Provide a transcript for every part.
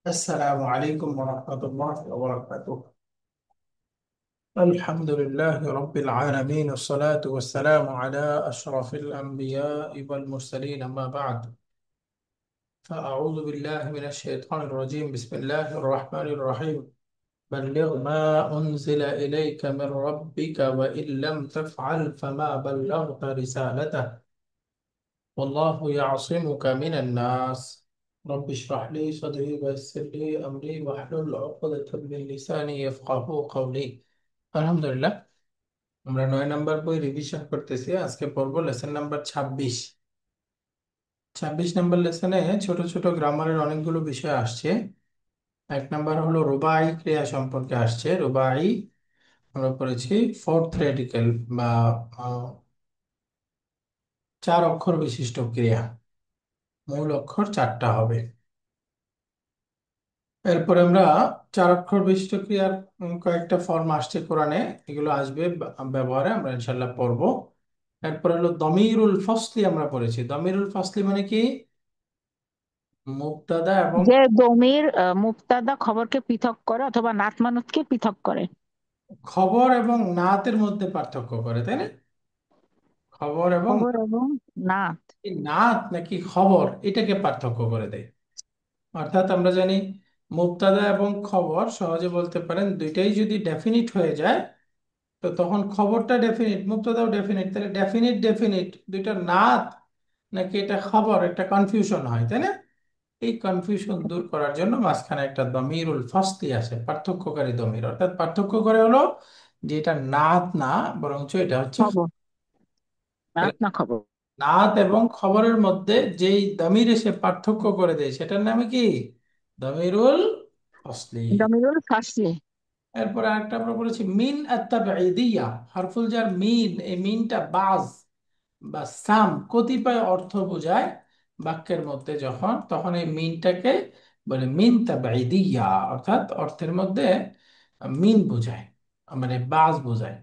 السلام عليكم ورحمة الله وبركاته. الحمد لله رب العالمين، والصلاة والسلام على أشرف الأنبياء والمرسلين، أما بعد، فأعوذ بالله من الشيطان الرجيم. بسم الله الرحمن الرحيم. بلغ ما أنزل إليك من ربك وإن لم تفعل فما بلغت رسالته والله يعصمك من الناس. رب اشرح لي صدري ويسر لي أمري واحلل عقدة من لساني يفقهوا قولي। আলহামদুলিল্লাহ, আমরা 9 নম্বর বই রিভিশন করতেছি। আজকে পড়বো লেসন নাম্বার 26। 26 নম্বর লেসনে ছোট ছোট গ্রামারের অনেকগুলো বিষয় আসছে। 1 নম্বর হলো রুবাই ক্রিয়া সম্পর্কে আসছে। রুবাই আমরা পড়েছি ফোর্থ রেডিকেল বা আহ, 4 অক্ষর বিশিষ্ট ক্রিয়া। মূল অক্ষর 4টা হবে। এরপরে আমরা 4 অক্ষর বিশিষ্ট ক্রিয়ার কয়েকটা ফর্ম আসছে কোরআনে, এগুলো আসবে ব্যবহারে আমরা ইনশাল্লাহ পড়বো। এরপরে হলো দমিরুল ফসলি আমরা পড়েছি। দমিরুল ফসলি মানে কি? মুবতাদা এবং যে দমির মুবতাদা খবরকে পৃথক করে অথবা নাত মানুতকে পৃথক করে। খবর এবং নাতের মধ্যে পার্থক্য করে, তাই না? খবর এবং খবর এবং নাত। এই নাত নাকি খবর, এটাকে পার্থক্য করে দেয়। অর্থাৎ আমরা জানি মুবতাদা এবং খবর সহজে বলতে পারেন দুইটাই যদি ডেফিনিট হয়ে যায়, তো তখন খবরটা ডেফিনিট, মুবতাদাও ডেফিনিট, তাহলে ডেফিনিট ডেফিনিট দুইটা নাত নাকি এটা খবর, একটা কনফিউশন হয়, তাই না? এই কনফিউশন দূর করার জন্য মাঝখানে একটা দমিরুল ফাসলি আসে, পার্থক্যকারী দমির। অর্থাৎ পার্থক্য করে হলো যে এটা নাত না, বরঞ্চ এটা হচ্ছে খবর, তাহলে নাত না খবর। নাত এবং খবরের মধ্যে যেই দমির এসে পার্থক্য করে দেয় সেটার নামে কি? দমিরুল ফাসলি। দমিরুল ফাসলি। এরপরে আরেকটা আমরা বলেছি মিন আত্তাবাইদিয়া। হরফুল জার মিন, এই মিনটা বাজ বা সাম কতিপয় অর্থ বোঝায় বাক্যের মধ্যে। যখন তখন এই মিনটাকে বলে মিন তাবাইদিয়া, অর্থাৎ অর্থের মধ্যে মিন বোঝায়, মানে বাজ বোঝায়।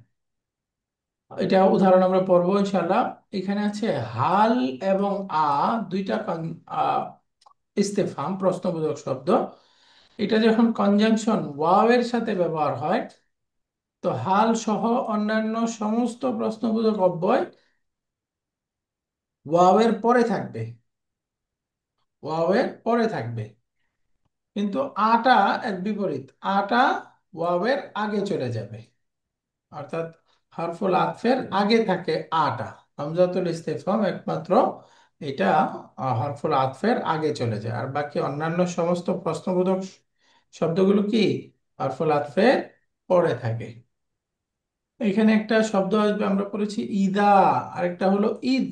এটা উদাহরণ আমরা পড়বো ইনশাল্লাহ। এখানে আছে হাল এবং দুইটা ইস্তেফাম প্রশ্নবোধক শব্দ। এটা যখন কনজাংশন ওয়াও এর সাথে ব্যবহার হয়, তো হাল সহ অন্যান্য সমস্ত প্রশ্নবোধক অব্যয় ওয়াও এর পরে থাকবে, ওয়াও এর পরে থাকবে। কিন্তু আটা এর বিপরীত, আটা ওয়াও এর আগে চলে যাবে। অর্থাৎ হরফুল আতফের আগে থাকে আটা। হামজাতুল ইস্তিফহাম একমাত্র এটা হরফুল আতফের আগে চলে যায়, আর বাকি অন্যান্য সমস্ত প্রশ্নবোধক শব্দগুলো কি হরফুল আতফের পরে থাকে। এখানে একটা শব্দ আসবে, আমরা পড়েছি ইদা, আরেকটা হলো ঈদ।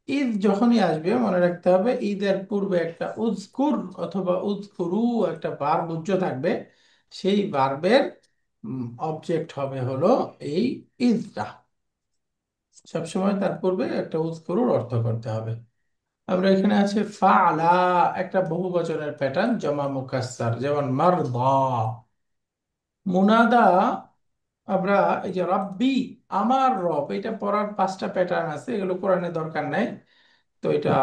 ঈদ যখনই আসবে মনে রাখতে হবে ঈদের পূর্বে একটা উজকুর অথবা উজকুরু একটা ভার্ব উজ্জ থাকবে। সেই ভার্বের অবজেক্ট হবে হলো এই ঈদটা। সবসময় তার পূর্বে একটা উজকুরুর অর্থ করতে হবে। আমরা এখানে আছে ফালা, একটা বহুবচনের প্যাটার্ন, জমা মুকাসসার, যেমন মারদা। মুনাদা আমরা এই যে রব্বি, আমার রব, এটা পড়ার 5টা প্যাটার্ন আছে, এগুলো কোরআনে দরকার নাই। তো এটা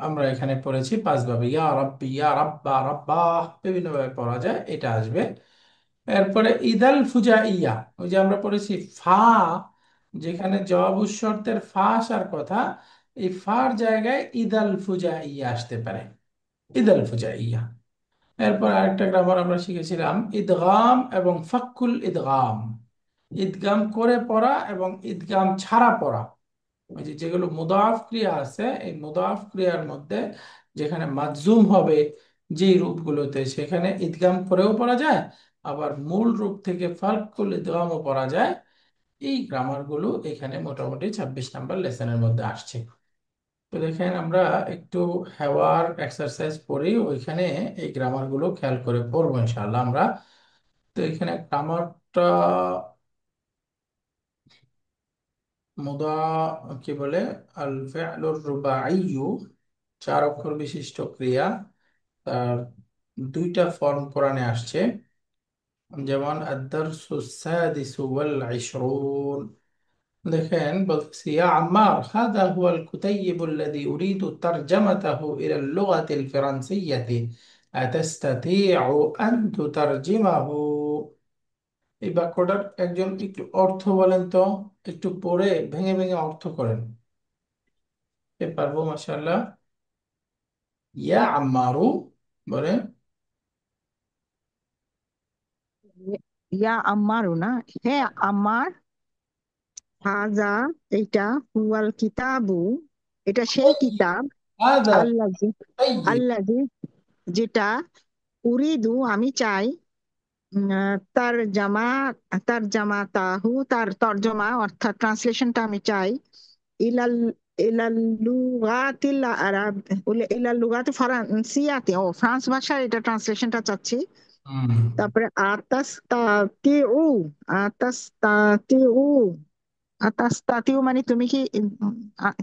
আমরা এখানে পড়েছি 5 ভাবে, ইয়া রব্বি, ইয়া রাব্বা, রাব্বা, বিভিন্ন ভাবে পড়া যায়, এটা আসবে। এরপরে ইদাল ফুজা ইয়া, ওই যে আমরা পড়েছি ফা, যেখানে জবাব শর্তের ফা আসার কথা, এই ফার জায়গায় ইদাল ফুজা ইয়া আসতে পারে, ইদাল ফুজা ইয়া। এরপর আরেকটা গ্রামার আমরা শিখেছিলাম ইদগাম এবং ফাক্কুল ইদগাম। ইদগাম করে পড়া এবং ইদগাম ছাড়া পড়া। ওই যে যেগুলো মুদাফ ক্রিয়া আছে, এই মুদাফ ক্রিয়ার মধ্যে যেখানে মাজজুম হবে যে রূপগুলোতে, সেখানে ইদগাম করেও পড়া যায়, আবার মূল রূপ থেকে ফাক্কুল ইদগামও পড়া যায়। এই গ্রামারগুলো এখানে মোটামুটি 26 নম্বর লেসনের মধ্যে আসছে। তো দেখেন আমরা একটু হেওয়ার এক্সারসাইজ পড়ি, ওইখানে এই গ্রামারগুলো খেয়াল করে পড়বো ইনশাআল্লাহ আমরা। তো এখানে গ্রামারটা মুদা কি বলে, আল ফি'লুর রুবাইয়্যু, 4 অক্ষর বিশিষ্ট ক্রিয়া। তার 2টা ফর্ম কোরআনে আসছে, যেমন আদ-দারসু সাদিসু ওয়াল 20। দেখেন বলতেছি ইয়া আম্মার হাদা হুয়াল কুতাইয়িবু আল্লাযী উরিদু তারজামাতাহু ইলা আল-লুগাতিল ফ্রান্সিয়্যাতি আতাস্তাতিউ আন তুতারজিমাহু, এই বাক্যটার একজন একটু অর্থ বলেন তো, একটু পড়ে ভেঙে ভেঙে অর্থ করেন। কে পারবো? মাশাআল্লাহ। ইয়া আম্মারু বলেন। ইয়া আম্মারু না, হে আম্মার, হাজা, এটা, হুয়াল কিতাবু, এটা সেই কিতাব, হাদা আল্লাজি, তাইয়িব। আল্লাজি, যেটা, উরিদু, আমি চাই, তার জামা, তার জামা তাহু, তার তর্জমা অর্থাৎ ট্রান্সলেশনটা আমি চাই, ইলাল ইলাল লুগাতিল আরব, ইলাল লুগাতি ফরান্সিয়াতে, ও ফ্রান্স ভাষার এটা ট্রান্সলেশনটা চাচ্ছি। হুম। তারপরে আতাস তাতিউ, আতাস তাতিউ, আতাস তাতিউ মানে তুমি কি,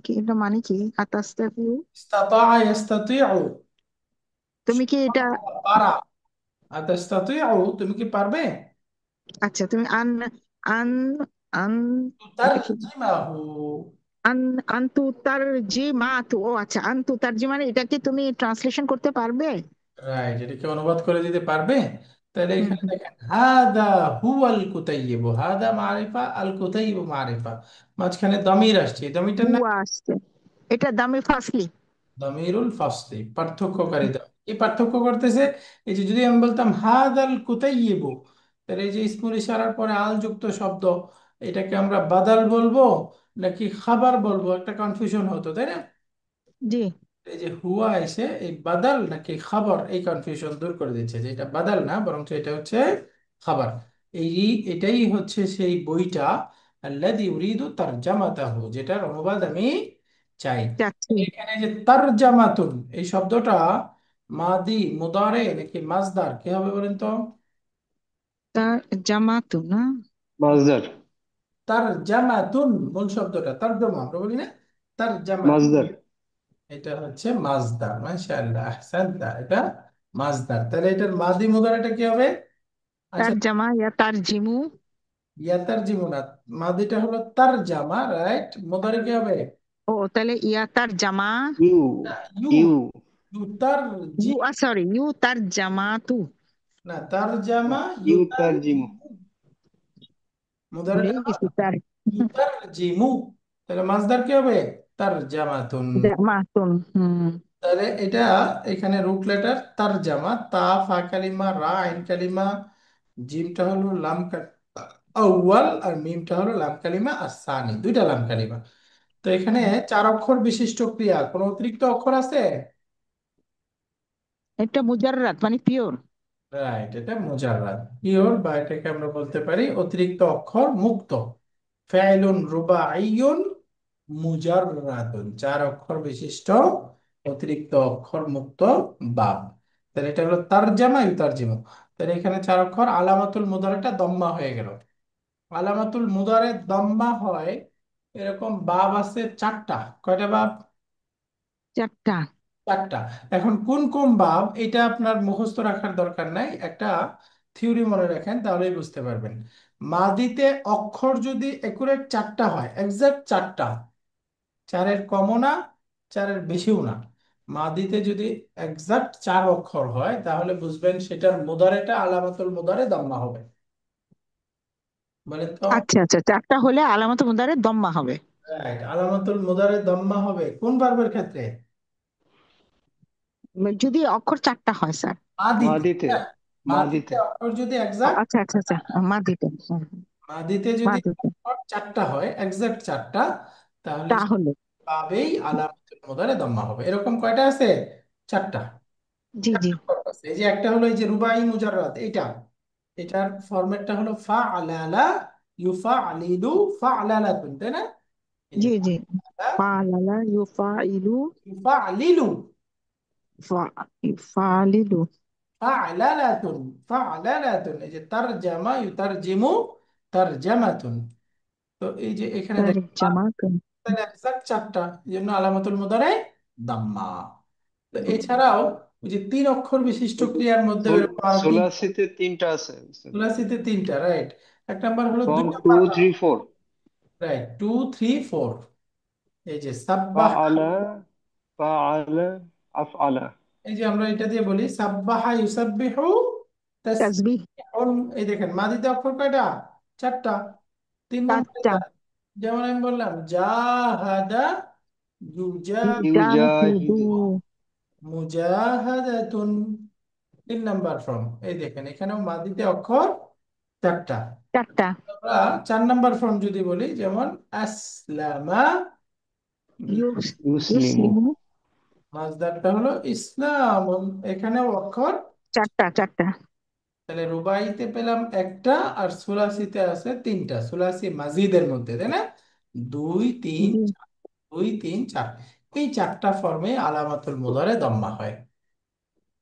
কি এটা মানে কি আতাস তাতিউ, ইস্তাতা ইস্তাতিউ, তুমি কি এটা, পারা। আতাস্তাতিউ, তুমি কি পারবে? আচ্ছা তুমি আন, আন, আন, এটা কি, তুতারজিমাহু। আন, আন্তু তার জি মা তু, ও আচ্ছা, আন্তু তার জি মানে এটা কি তুমি ট্রান্সলেশন করতে পারবে? রাইট, এটাকে অনুবাদ করে দিতে পারবে? তাহলে হুম এখানে হুম। দেখেন, হাদা হুয়াল কুতাইয়িব, হাদা মারিফা, আল কুতাইয়িব মারিফা, মাঝখানে দমির আসছে, এই দমিরটার নাম হুয়া আসছে, এটা দামি ফাসলি। দমিরুল ফাসলি, পার্থক্যকারী দমির। কি পার্থক্য করতেছে? এই যে যদি আমি বলতাম হাদাল কুতাইয়িব, তাহলে এই যে ইসমুল ইশারার পরে আল যুক্ত শব্দ, এটাকে আমরা বাদাল বলবো নাকি খাবার বলবো, একটা কনফিউশন হতো, তাই না? জি। এই যে হুয়া এসে এই বাদাল নাকি খাবার, এই কনফিউশন দূর করে দিচ্ছে, যে এটা বাদাল না, বরং এটা হচ্ছে খাবার। এই এটাই হচ্ছে সেই বইটা, আল্লাযী ইউরিদু তারজামাতাহু, যেটার অনুবাদ আমি চাই। যাচ্ছি। এখানে যে তারজামাতুন, এই শব্দটা মাদি, মুদারে নাকি মাজদার, কি হবে বলেন তো? তার জামাতু না, মাজদার। তারজামাতুন, মূল শব্দটা তর্জমা আমরা বলি না, তারজামাতুন, মাজদার। এটা হচ্ছে মাজদার। মাশাআল্লাহ, আহসানতা, এটা মাজদার। তাহলে এটার মাদি মুদারাটা কি হবে? আচ্ছা, তার জামা ইয়া তার জিমু, ইয়াতার জীবনাত, মাদিটা হলো তার জামা, রাইট। মুদারি কি হবে? ও তাহলে ইয়া তার জামা, ইউ। না, ইউ, ইউ। ইউতার জি, ইউ সরি, ইউ তার জামাতু, না তার জামা, ইউ ইউতার তার জিমু। জিমু, ভুলেই মুদারিটা হলো গেছি তার ইউতার জিমু। তাহলে মাজদার কি হবে? তার জামাতুন। জামাতুন। হুম। তাহলে এটা এখানে রুট লেটার তার জামা, তা ফা কালিমা, রা আইন কালিমা, জিমটা হলো লাম আউয়াল, আর মিমটা হলো লাম কালিমা আসানি, দুইটা লাম কালিমা। তো এখানে চার অক্ষর বিশিষ্ট ক্রিয়া, কোনো অতিরিক্ত অক্ষর আছে? এটা মুজাররাত মানে পিওর। রাইট, এটা মুজাররাদ, পিওর, বা এটাকে আমরা বলতে পারি অতিরিক্ত অক্ষর মুক্ত। ফাইলুন রুবাইয়ুন মুজাররাদুন, চার অক্ষর বিশিষ্ট অতিরিক্ত অক্ষর মুক্ত বাব। তাহলে এটা হলো তারজামা ইউতারজিমু। তাহলে এখানে চার অক্ষর, আলামাতুল মুদারেটা দম্মা হয়ে গেল। আলামাতুল মুদারে দম্মা হয় এরকম বাব আছে চারটা। কয়টা বাব? চারটা। চারটা। এখন কোন কোন ভাব, এটা আপনার মুখস্থ রাখার দরকার নাই, একটা থিওরি মনে রাখেন তাহলেই বুঝতে পারবেন। মাদিতে অক্ষর যদি একুরেট চারটা হয়, এক্সাক্ট চারটা, চারের কমও না, চারের বেশিও না, মাদিতে যদি এক্সাক্ট চার অক্ষর হয়, তাহলে বুঝবেন সেটার মুদারেটা আলামাতুল মুদারে দম্মা হবে। বলেন তো। আচ্ছা আচ্ছা, চারটা হলে আলামত মুদারে দম্মা হবে। রাইট, আলামাতুল মুদারে দম্মা হবে কোন ভার্বের ক্ষেত্রে? যদি অক্ষর চারটা হয় স্যার। মাদিতে, মাদিতে। হ্যাঁ। মাদিতে মাদিতে। অক্ষর যদি ও এক্সাক্ট, আচ্ছা আচ্ছা আচ্ছা, মা দিতে, হুম, হুম, মাদিতে মা যদি দিতে, অক্ষর চারটা হয়, এক্সাক্ট চারটা, তাহলে তাহলে। পাবেই আলামাতুল মুদারে দম্মা হবে। এরকম কয়টা আছে? চারটা। জি জি। চারটা form আছে। এই যে একটা হলো এই যে রুবাই মুজাররাদ, এইটা, এটার ফরম্যাটটা হলো ফা আলালা ইউফা আলিলু ফা আলালাতুন, তাই না? এই যে জি ফা জি। আলালা ফালালা ইউফাইলু, ইউফা আলিলু ফালিলু, ফা আলালাতুন, ফা আলালাতুন, এই যে তারজামা ইউতারজিমু তারজামাতুন। তো এই যে এখানে তার দেখ, জামাতুন। তাহলে এক্সাক্ট চারটা, এই জন্য আলামাতুল মুদারে দাম্মা। তো এছাড়াও ওই যে তিন অক্ষর বিশিষ্ট ক্রিয়ার মধ্যে এরকম আরো তিন, সোলাসিতে তিনটা আছে। তুলাসিতে তিনটা, রাইট। এক নাম্বার হলো দুই form two number, three four. Right, two three four. এই যে সাব্বাহ, ফাআলা। ফাআলা। আফআলা। এই যে আমরা এটা দিয়ে বলি সাব্বাহা ইউসাব্বিহু তাসবিহ। তাসবিহুন। এই দেখেন মাদিতে অক্ষর কয়টা? চারটা। তিন নম্বরে চারটা। যেমন আমি বললাম জাহাদা ইউজাহিদু। ইউজাহিদু। মুজাহাদাতুন। 3 নাম্বার ফর্ম। এই দেখেন এখানেও মাদিতে অক্ষর চারটা। চারটা। আমরা 4 নাম্বার ফর্ম যদি বলি, যেমন আসলামা, ইউস মুসলিমু। ইউসলিমু। মাসদারটা হলো ইসলাম, এখানেও অক্ষর। চারটা চারটা। তাহলে রুবাইতে পেলাম একটা, আর সুলাসিতে আছে তিনটা, সুলাসি মাজিদের মধ্যে, তাই না? দুই তিন জি। চার, দুই তিন চার। এই 4টা ফর্মে আলামাতুল মুদারে দম্মা হয়।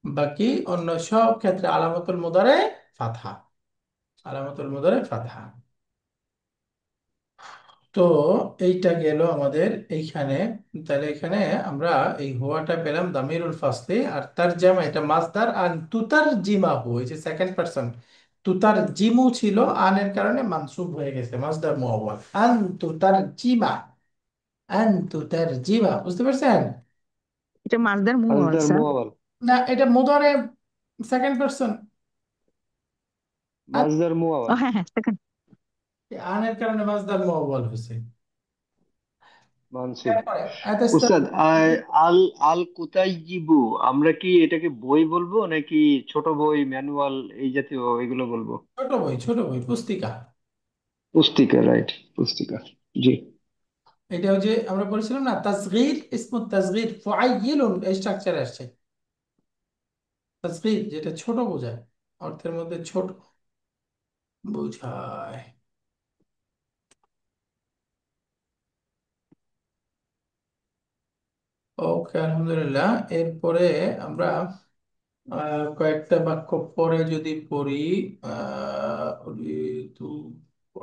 বাকি অন্য সব ক্ষেত্রে আলামাতুল মুদারে ফাতহা। আলামাতুল মুদারে ফাতহা। তো এইটা গেল আমাদের এইখানে। তাহলে এখানে আমরা এই হুয়াটা পেলাম দামিরুল ফাসলি, আর তার জামা এটা মাসদার। আর তুতার জিমা হু, এই যে সেকেন্ড পারসন, তুতার জিমু ছিল, আনের কারণে মানসুব হয়ে গেছে মাসদার মুআওয়াল। আন তুতার জিমা, আন তুতার জিমা, বুঝতে পারছেন? এটা মাসদার মুআওয়াল মাসদার স্যার। মুআওয়াল। না, এটা মুদারে সেকেন্ড পারসন। আন, মাসদার ও মুআওয়াল। হ্যাঁ হ্যাঁ, সেকেন্ড। আনের কারণে মাসদার মুআওয়াল হয়েছে। মানসুব। এরপরে উস্তাদ, আল আল কুতাইজিবু, আমরা কি এটাকে বই বলবো নাকি ছোট বই, ম্যানুয়াল, এই জাতীয় এগুলো বলবো? ছোট বই, ছোট বই, পুস্তিকা। পুস্তিকা, রাইট, পুস্তিকা। জি। এটা ওই যে আমরা বলেছিলাম না, তাসগীর, ইসমুত তাসগীর ফাইলুন, এই স্ট্রাকচারে আসছে। তাসগীর যেটা ছোট বোঝায়, অর্থের মধ্যে ছোট বোঝায়। ওকে, আলহামদুলিল্লাহ। এরপরে আমরা কয়েকটা বাক্য পরে যদি পড়ি। উরিদু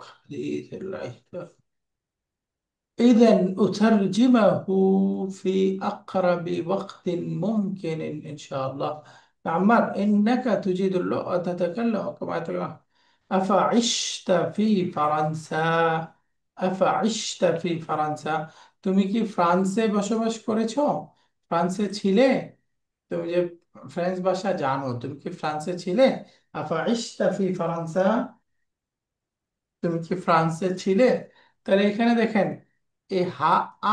হাদিসিল্লাহি। إذا أترجمه في أقرب وقت ممكن إن شاء الله. عمار، إنك تجيد اللغة تتكلم كما تقول. أفعشت في فرنسا؟ أفعشت في فرنسا؟ তুমি কি ফ্রান্সে বসবাস করেছো? ফ্রান্সে ছিলে? তুমি যে ফ্রেঞ্চ ভাষা জানো, তুমি কি ফ্রান্সে ছিলে? আফাইশতা ফি ফরানসা, তুমি কি ফ্রান্সে ছিলে? তাহলে এখানে দেখেন, এই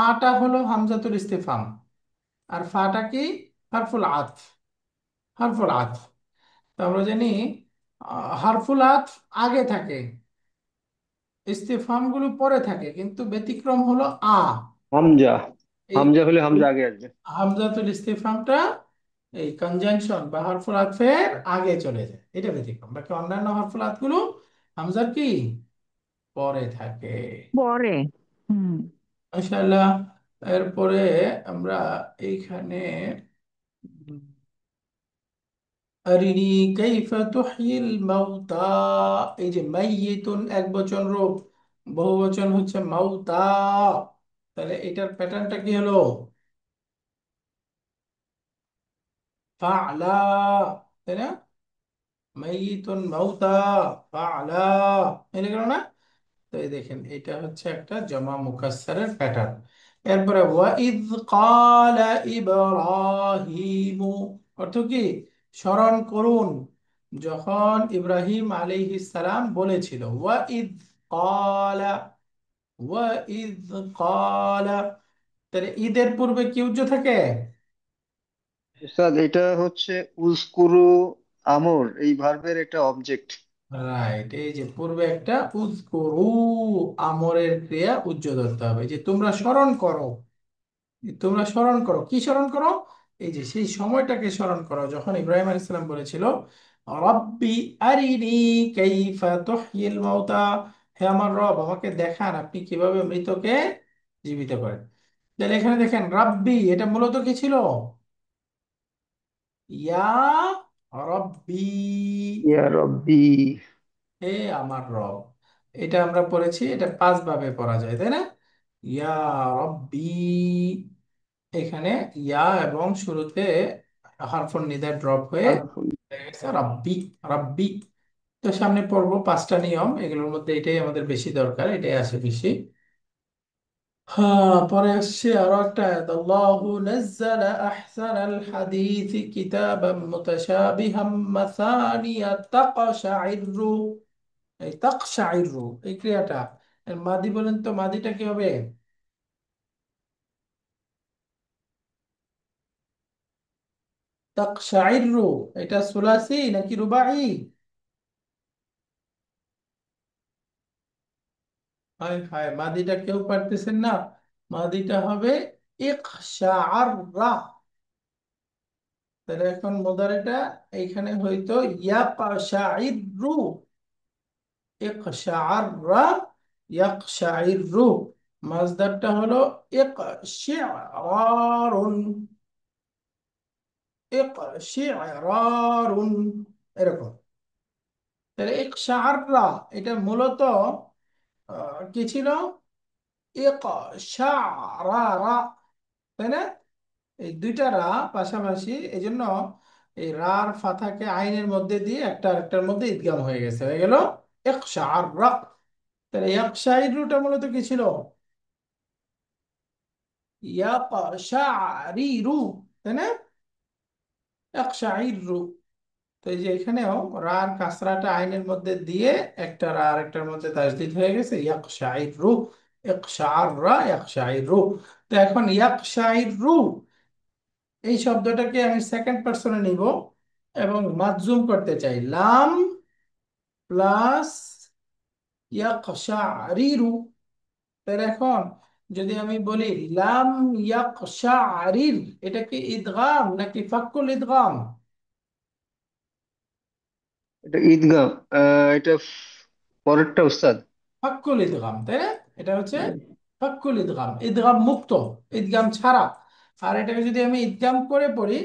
আটা হলো হামজাতুল ইস্তিফহাম, আর ফাটা কি? হারফুল আতফ। হারফুল আতফ। তো আমরা জানি হারফুল আতফ আগে থাকে, ইস্তিফহাম গুলো পরে থাকে, কিন্তু ব্যতিক্রম হলো হামজা। এই হামজা হলে হামজা আগে আসবে। হামজাতুল ইস্তিফহামটা এই কনজাংশন বা হারফুল আতফের আগে চলে যায়, এটা ব্যতিক্রম। বাকি অন্যান্য হারফুল আতফগুলো হামজার কি পরে থাকে। পরে। হুম। মাশাআল্লাহ। এরপরে আমরা এইখানে আরিনি কাইফা তুহয়িল মাউতা, এই যে মাইয়িতুন এক বচন রূপ, বহু বচন হচ্ছে মাউতা। তাহলে এটার প্যাটার্নটা কি হলো? ফাআলা, তাই না? মাইয়িতুন মাউতা, ফাআলা, এটা গেল না? তো এই দেখেন এটা হচ্ছে একটা জমা মুকাসসারের প্যাটার্ন। এরপরে ওয়াইদ ক্বালা ইব্রাহিমু, অর্থ কি? স্মরণ করুন যখন ইব্রাহিম আলাইহিস সালাম বলেছিল। ওয়াইদ ক্বালা, ওয়াইদ ক্বালা। তাহলে ঈদের পূর্বে কি উজ্জ থাকে? উস্তাদ, এটা হচ্ছে উজকুরু, আমর, এই ভার্বের একটা অবজেক্ট। রাইট, এই যে পূর্বে একটা উযকুরু, আমরের ক্রিয়া উজ্জ ধরতে হবে, যে তোমরা স্মরণ করো। তোমরা স্মরণ করো, কি স্মরণ করো? এই যে সেই সময়টাকে স্মরণ করো যখন ইব্রাহিম আলাইহিস সালাম বলেছিল রব্বি আরিনি কাইফা তুহয়িল মাউতা, হে আমার রব, আমাকে দেখান আপনি কিভাবে মৃতকে জীবিত করেন। তাহলে এখানে দেখেন রাব্বি, এটা মূলত কি ছিল? ইয়া রব্বি, ইয়া রব্বি। হে আমার রব। এটা আমরা পড়েছি, এটা 5 ভাবে পড়া যায়, তাই না? ইয়া রব্বি, এখানে ইয়া এবং শুরুতে হারফুন নিদা ড্রপ হয়ে হারফুল। হয়ে গেছে রাব্বি, রাব্বি। তো সামনে পড়বো 5টা নিয়ম, এগুলোর মধ্যে এটাই আমাদের বেশি দরকার, এটাই আছে বেশি। হ্যাঁ, পরে আসছে আরো একটা আয়াত, আল্লাহু নাজ্জালা আহসানাল হাদিসি কিতাবাম মুতাশাবিহাম মাসানিয়া তাকশাইরু। এই তাকশাইরু, এই ক্রিয়াটা এর মাদি বলেন তো, মাদিটা কি হবে? তাকশাইরু, এটা সুলাসি নাকি রুবাই? হায় হায়, মাদিটা কেউ পারতেছেন না। মাদিটা হবে ইকশাআররা। তাহলে এখন মুদারিটা এইখানে হয়তো ইয়াকশাইরু, ইকশাআররা, ইয়াকশাইরু। মাজদারটা হলো ইকশিআরুন, ইকশিআরুন, এরকম। তাহলে ইকশাআররা, এটা মূলত কি ছিল? ইকশাআরা, তাই না? এই দুইটা রা পাশাপাশি, এই জন্য এই রার ফাথাকে আইনের মধ্যে দিয়ে একটা আরেকটার মধ্যে ইদগাম হয়ে গেছে, হয়ে গেল ইকশাআররা। তাহলে ইয়াকশাইরুটা মূলত কি ছিল? ইয়াকশারিরু, তাই না? ইয়াকশাইরু। তো এই যে এখানেও রার কাসরাটা আইনের মধ্যে দিয়ে একটা রা আরেকটার মধ্যে তাজদিদ হয়ে গেছে, ইয়াকশাইরু, ইকশাআররা, ইয়াকশাইরু। তো এখন ইয়াকশাইরু এই শব্দটাকে আমি সেকেন্ড পার্সনে নিব এবং মাজজুম করতে চাই, লাম প্লাস ইয়াকশারিরু। তাহলে এখন যদি আমি বলি লাম ইয়াকশারির, এটা কি ইদগাম নাকি ফাক্কুল ইদগাম? এটা ঈদগাম। এটা পরেরটা উস্তাদ। ফাক্কুল ইদগাম, তাই না? এটা হচ্ছে ফাক্কুল ইদগাম, ইদগাম মুক্ত, ইদগাম ছাড়া। আর এটাকে যদি আমি ইদগাম করে পড়ি,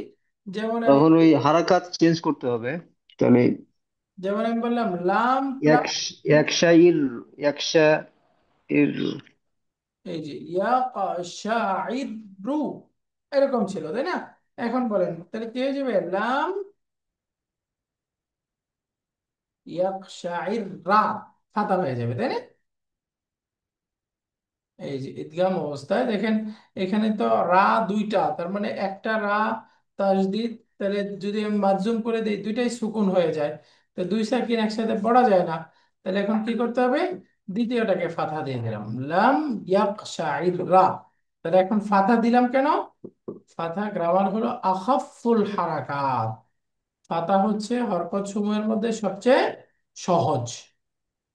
যেমন আমি তখন ওই হারাকাত চেঞ্জ করতে হবে, তাহলে যেমন আমি বললাম লাম এক প্লাস, একশা ইর, একশা ইর। এই যে ইয়াকাশাইরু, এরকম ছিল, তাই না? এখন বলেন তাহলে কি হয়ে যাবে? লাম ইয়াকশাইররা, ফাতা হয়ে যাবে, তাই না? এই যে ইদগাম অবস্থায় দেখেন, এখানে তো রা দুইটা, তার মানে একটা রা তাসদিদ, তাহলে যদি আমি মাজজুম করে দিই দুইটাই সুকুন হয়ে যায়। তো দুই সাকিন একসাথে পড়া যায় না। তাহলে এখন কি করতে হবে? দ্বিতীয়টাকে ফাথা দিয়ে দিলাম, লাম ইয়াকশাইররা। তাহলে এখন ফাথা দিলাম কেন? ফাথা গ্রামার হলো আখাফুল হারাকাত। ফাথা হচ্ছে হরকত সমূহের মধ্যে সবচেয়ে সহজ।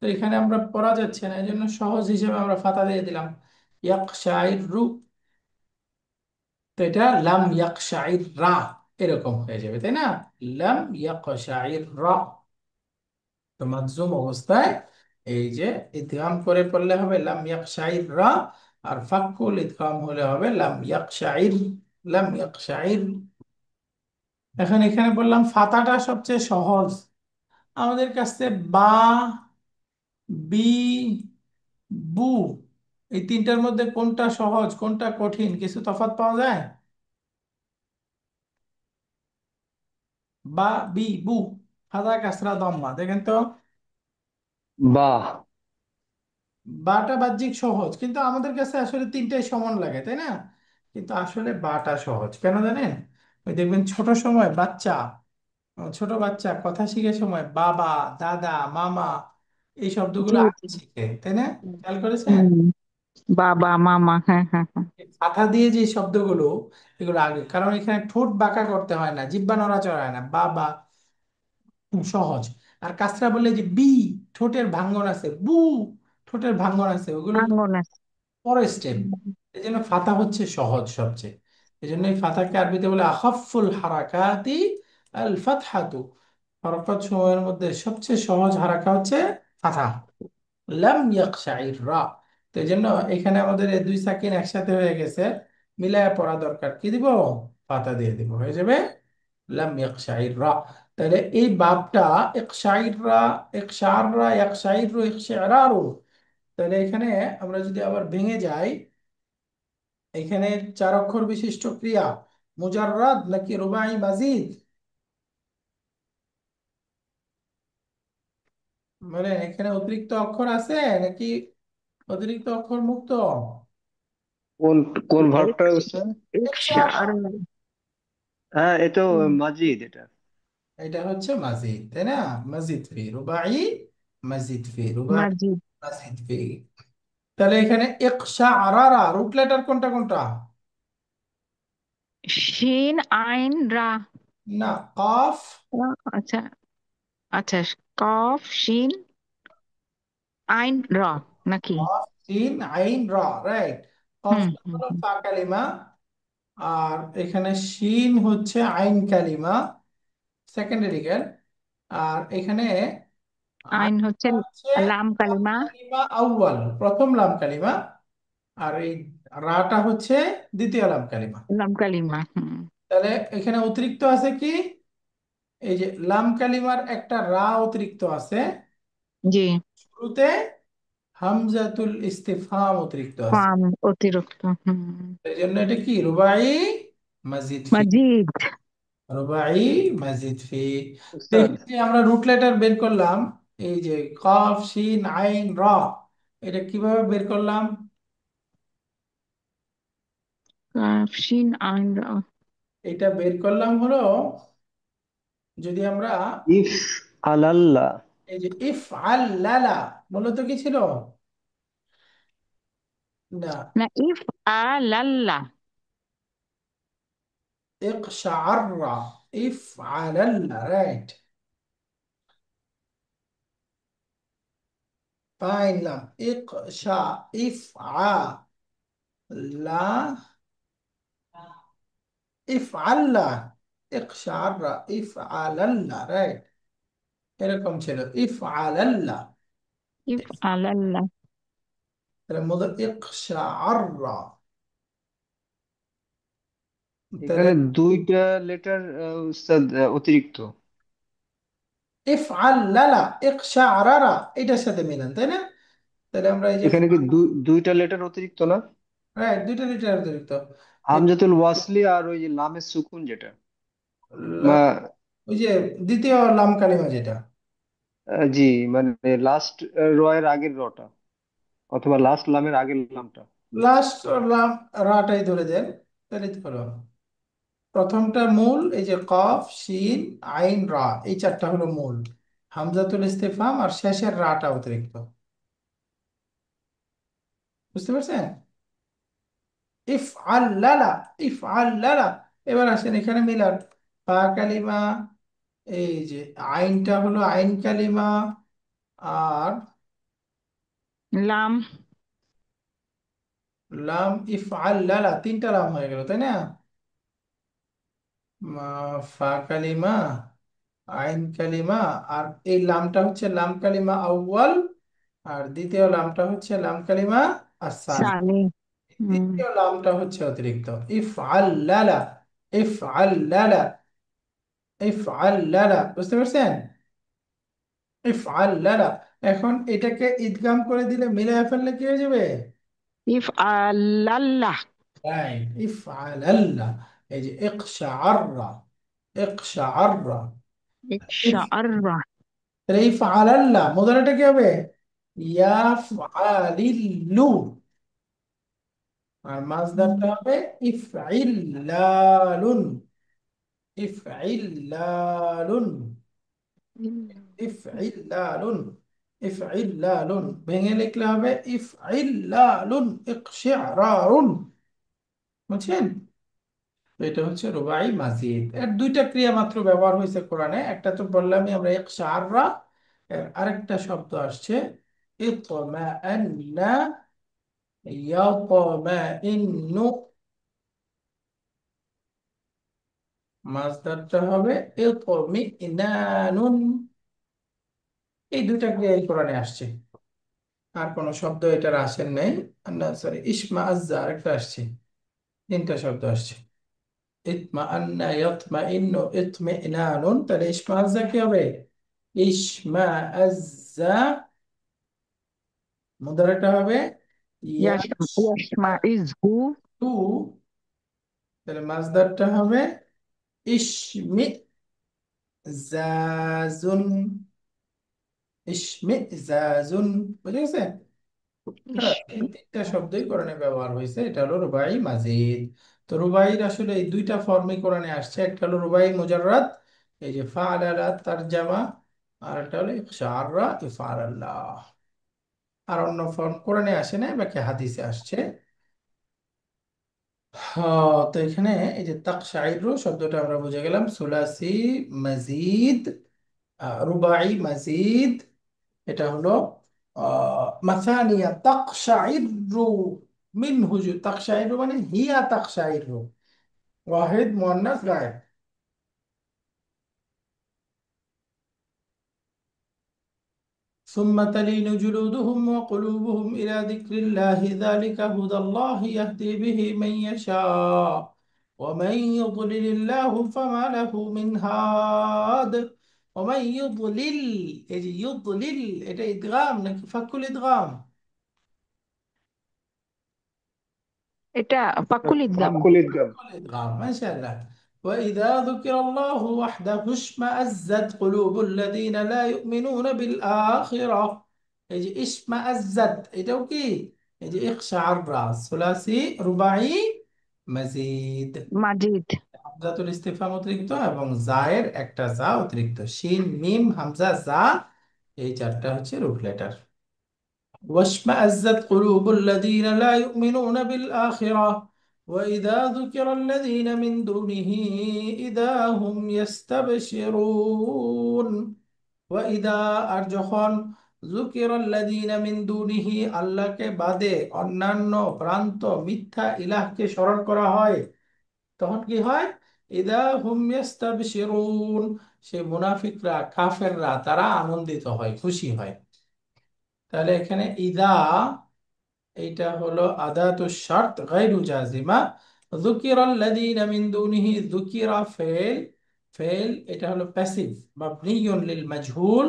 তো এখানে আমরা পড়া যাচ্ছে না, এই জন্য সহজ হিসেবে আমরা ফাতা দিয়ে দিলাম ইয়াকশাইরু। তো এটা লাম ইয়াকশাইর রা, এরকম হয়ে যাবে, তাই না? লাম ইয়াকশাইর রা। তো মাজজুম অবস্থায় এই যে ইদগাম করে পড়লে হবে লাম ইয়াকশাইর রা, আর ফাক্কুল ইদগাম হলে হবে লাম ইয়াকশাইর, লাম ইয়াকশাইর। এখন এখানে বললাম ফাতাটা সবচেয়ে সহজ আমাদের কাছে। বা, বি, বু, এই তিনটার মধ্যে কোনটা সহজ কোনটা কঠিন, কিছু তফাৎ পাওয়া যায়? বা, বি, বু, ফাদা কাসরা দম্মা, দেখেন তো। বাহ। বাটা বাহ্যিক সহজ, কিন্তু আমাদের কাছে আসলে তিনটাই সমান লাগে, তাই না? কিন্তু আসলে বাটা সহজ কেন জানেন? ওই দেখবেন ছোট সময় বাচ্চা, ছোট বাচ্চা কথা শিখে সময় বাবা, দাদা, মামা, এই জি শব্দগুলো আগে জি। শিখে, তাই না? খেয়াল করেছেন? হুম, বাবা মামা, হ্যাঁ হ্যাঁ হ্যাঁ। মাথা দিয়ে যে শব্দগুলো, এগুলো আগে, কারণ এখানে ঠোঁট বাঁকা করতে হয় না, জিহ্বা নড়াচড়া হয় না, বা বা, খুব সহজ। আর কাছরা বললে যে বি, ঠোঁটের ভাঙ্গন আছে, বু, ঠোঁটের ভাঙ্গন আছে, ওগুলো আঙ্গন আছে। পরের স্টেপ। হুম। এই জন্য ফাতা হচ্ছে সহজ সবচেয়ে। এই জন্য এই ফাতাকে আরবিতে বলে আখাফুল হারাকাতি আল ফাতহাতু। হরকত সময়ের মধ্যে সবচেয়ে সহজ হারাকা হচ্ছে ফাতা, লাম ইয়াকশাইর রা। তো এই জন্য এখানে আমাদের এই দুই সাকিন একসাথে হয়ে গেছে, মিলায় পড়া দরকার, কি দিব? পাতা দিয়ে দিব, হয়ে যাবে লাম ইয়াকশাইর রা। তাহলে এই বাবটা ইকশাইর রা, ইকশার রা, ইয়াকশাইর রু, ইকশারারু। তাহলে এখানে আমরা যদি আবার ভেঙে যাই, এখানে চার অক্ষর বিশিষ্ট ক্রিয়া, মুজাররাদ নাকি রুবাই মাজিদ? মানে এখানে অতিরিক্ত অক্ষর আছে নাকি অতিরিক্ত অক্ষর মুক্ত? কোন কোন ভার্বটা ইকশ বুঝছেন? ইকশার হ্যাঁ, এটা মাজিদ এটা। এটা হচ্ছে মাজিদ, তাই না? মাজিদ ফি রুবাই, মাজিদ ফি রুবাই, মাজিদ। মাজিদ ফি। তাহলে এখানে ইকশা আরারা রুট লেটার কোনটা কোনটা? শিন আইন রা। না, কফ। আচ্ছা আচ্ছা, কফ শিন আইন র নাকি? কফ সিন আইন র, রাইট। হুম কফটা হুম হলো হুম। ফা কালিমা, আর এখানে শিন হচ্ছে আইন কালিমা, সেকেন্ডারি জ্ঞান। আর এখানে আইন হচ্ছে আইনটা হচ্ছে লাম লাম কালিমা। কালিমা আউয়াল, প্রথম লাম কালিমা। আর এই রাটা হচ্ছে দ্বিতীয় লাম কালিমা। লাম কালিমা, হুম। তাহলে এখানে অতিরিক্ত আছে কি? এই যে লাম কালিমার একটা রা অতিরিক্ত আছে, জি। শুরুতে হামজাতুল ইস্তিফহাম অতিরিক্ত আছে। ফাম অতিরিক্ত, হুম। এই জন্য এটা কি রুবাই মাজিদ ফি, মাজিদ। রুবাই মাজিদ ফি। তো উস্তাদ, এখানে যে আমরা রুট লেটার বের করলাম, এই যে কফ শিন আইন র, এটা কিভাবে বের করলাম? কাফ শিন আইন র। এটা বের করলাম হলো, যদি আমরা ইফ আলাল্লাহ। এই যে ইফ আল্লালা, মূলত কি ছিল? না, না, ইফ আলাল্লাহ। ইকশাআররা, ইফ আলাল্লা, রাইট। পাইলাম ইকশা, ইফ আ লা, ইফ আল্লা, ইকশাআররা, ইফ আলাল্লা, রাইট। এরকম ছিল ইফ আলাল্লা। ইফ আলাল্লাহ। তাহলে মূলত ইকশাআররা। তাহলে এখানে দুইটা লেটার উস্তাদ অতিরিক্ত। ইফ আল্লালা ইকশাআরারা, এটার সাথে মিলান, তাই না? তাহলে আমরা এই যে এখানে কি দুইটা লেটার অতিরিক্ত না? রাইট, দুইটা লিটার অতিরিক্ত। হামজাতুল ওয়াসলি আর ওই যে লামের সুকুন যেটা, লা- মা, ওই যে দ্বিতীয় লাম কালিমা যেটা, জি, মানে লাস্ট রয়ের আগের রটা, অথবা লাস্ট লামের আগের লামটা। লাস্ট লাম রাটাই ধরে দেন, তাহলে তো হলো। প্রথমটা মূল, এই যে কফ শিন আইন রা, এই চারটা হলো মূল। হামজাতুল ইস্তিফহাম আর শেষের রাটা অতিরিক্ত। বুঝতে পারছেন? ইফ আল্লালা, ইফ আল্লালা। এবার আসেন এখানে মিলান, ফা কালিমা, এই যে আইনটা হলো আইন কালিমা, আর লাম। লাম, ইফ আল্লালা, তিনটা লাম হয়ে গেল, তাই না? ফা কালিমা, আইন কালিমা, আর এই লামটা হচ্ছে লাম কালিমা আউয়াল, আর দ্বিতীয় লামটা হচ্ছে লাম কালিমা আসানি। সানি। হুম। তৃতীয় লামটা হচ্ছে অতিরিক্ত, ইফ আল্লালা, ইফ আল্লালা, ইফ আল্লালা। বুঝতে পারছেন? ইফ আল্লালা। এখন এটাকে ইদগাম করে দিলে, মিলায় ফেললে কি হয়ে যাবে? ইফ আলাল্লাহ। রাইট, ইফ আল্লাহ। এই যে ইকশাআররা, ইকশাআররা। ইকশাআররা। তাহলে এই ফাআলাল্লাহ মুদারিটা কি হবে? ইয়াফআলিল্লু। আর মাসদারটা হবে ইফইল্লালুন, ইফইল্লালুন, ইফইল্লালুন, ইফইল্লালুন। ভেঙে লিখলে হবে ইফইল্লালুন ইকশিরারুন। বুঝছেন? তো এটা হচ্ছে রুবাই মাজিদ। এর দুইটা ক্রিয়া মাত্র ব্যবহার হয়েছে কোরআনে, একটা তো বললামই আমরা ইকশাররা। এর আরেকটা শব্দ আসছে ইতমাআন্না, ইয়াতমাইন্নু। মাসদারটা হবে ইতমিনানুন। এই দুইটা ক্রিয়া এই কোরআনে আসছে, আর কোন শব্দ এটার আসেন নাই। না সরি, ইসমা আজ্জা আরেকটা আসছে, তিনটা শব্দ আসছে। ইতমাআন্না, ইয়াতমাইন্নু, ইতমিনানুন। তাহলে ইসমা আজ্জা কি হবে? ইসমা আজ্জা। মুদারাটা হবে ইয়াসমা ইজহু। ইয়াশতু। তাহলে মাসদারটা হবে ইসমি জাজুন, ইসমি জাজুন। বুঝে গেছে? ইস। হ্যাঁ, এই তিনটা শব্দই কোরআনে ব্যবহার হয়েছে। এটা হলো রুবাই মাজিদ। তো রুবাইর আসলে এই দুইটা ফর্মই কোরআনে আসছে। একটা হলো রুবাই মুজাররাদ, এই যে ফাআলা তারজামা, আর একটা হলো ইফশাররা ইফআলাল্লাহ। আর অন্য ফর্ম কোরআনে আসে না, বাকি হাদিসে আসছে। হ্যাঁ, তো এখানে এই যে তাকশাইরু শব্দটা আমরা বুঝে গেলাম, সুলাসি মাজিদ, রুবাই মাজিদ। এটা হলো মাসানিয়া তাকশাইরু মিনহু, তাকশাইরু মানে হিয়া তাকশাইরু, ওয়াহিদ মুয়ান্নাস গায়েব। ثم تلين جلودهم وقلوبهم إلى ذكر الله ذلك هدى الله يهدي به من يشاء ومن يضلل الله فما له من هاد ومن يضلل، يجي يضلل এটা ইদগাম নাকি ফাকুল ইদগাম؟ এটা ফাকুল ইদগাম। ফাকুল ইদগাম। الإدغام ما شاء الله. وإذا ذكر الله وحده اشمأزت قلوب الذين لا يؤمنون بالآخرة، يجي اشمأزت এটাও কি এই যে ইকশার ثلاثي رباعي مزيد। মাজিদ। হামজাতুল ইস্তিফহাম অতিরিক্ত এবং জায়ের একটা জা অতিরিক্ত, শিন মিম হামজা জা, এই চারটা হচ্ছে রুট লেটার। واشمأزت قلوب الذين لا يؤمنون بالآخرة وإذا ذكر الذين من دونه إذا هم يستبشرون وإذا أرجخون ذكر الذين من دونه আল্লাহকে বাদে অন্যান্য প্রান্ত মিথ্যা ইলাহকে স্মরণ করা হয়, তখন কি হয়? ইদা হুম ইয়াস্তাবশিরুন, সে মুনাফিকরা কাফেররা তারা আনন্দিত হয়, খুশি হয়। তাহলে এখানে ইদা এইটা হলো আদাতু শার্ত গায়রু জাজিমা। যুকিরাল্লাযীনা মিন দুনিহি, যুকিরা ফেল, ফেল এটা হলো প্যাসিভ মাবনিয়ুন লিল মাজহুল।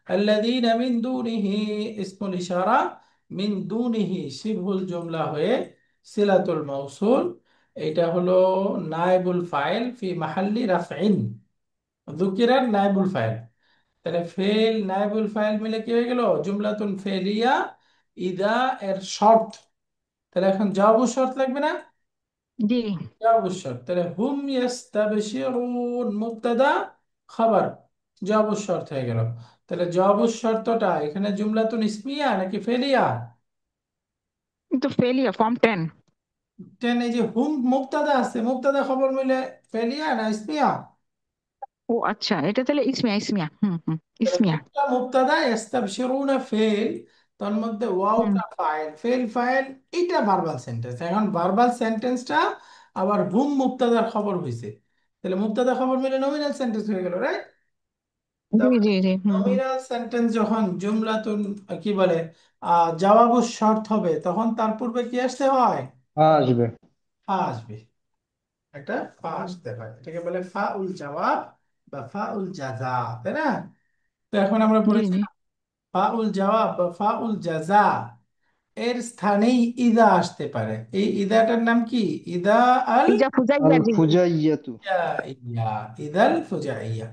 আল্লাযীনা মিন দুনিহি ইসমুল ইশারা, মিন দুনিহি শিবহুল জুমলা হয়ে সিলাতুল মাউসুল, এটা হলো নায়েবুল ফাইল ফি মাহাল্লি রাফইন, যুকিরার নায়েবুল ফাইল। তাহলে ফেল নায়েবুল ফাইল মিলে কি হয়ে গেল? জুমলাতুন ফেলিয়া ইদা এর শর্ত। তাহলে এখন জবাব শর্ত লাগবে না? জি। জবাব শর্ত, তাহলে হুম ইয়াস্তাবশিরুন মুবতাদা খবর, জবাব শর্ত হয়ে গেল। তাহলে জবাব শর্তটা এখানে জুমলাতুন ইসমিয়া নাকি ফেলিয়া? কিন্তু ফেলিয়া ফর্ম 10। টেন, এই যে হুম মুবতাদা আছে, মুবতাদা খবর মিলে ফেলিয়া না ইসমিয়া? ও আচ্ছা, এটা তাহলে ইসমিয়া, ইসমিয়া। হুম হুম। তাহলে ইসমিয়া। হুমটা মুবতাদা, ইস্তাবশিরুনা ফেল, তার মধ্যে হুম। ওয়াওটা ফাইল, ফেল ফাইল, এটা ভার্বাল সেন্টেন্স। এখন ভার্বাল সেন্টেন্সটা আবার হুম মুবতাদার খবর হয়েছে, তাহলে মুবতাদা খবর মিলে নমিনাল সেন্টেন্স হয়ে গেল, রাইট? জি জি জি। হুম হুম। নমিনাল সেন্টেন্স যখন জুমলাতুন কি বলে জবাব শর্ত হবে, তখন তার পূর্বে কি আসতে হয়? হ্যাঁ, আসবে। ফা আসবে, একটা ফা আসতে হয়, এটাকে বলে ফা উল জবাব বা ফা উল জাযা, তাই না? তো এখন আমরা জি পড়েছি জি। ফাউল জবাব বা ফাউল জাযা এর স্থানেই ইদা আসতে পারে। এই ইদাটার নাম কি? ইদা আল ইজা আল ফুজাইয়া জি। ফুজাইয়াতু। ফুজাইয়া, ইদাল ফুজাইয়া।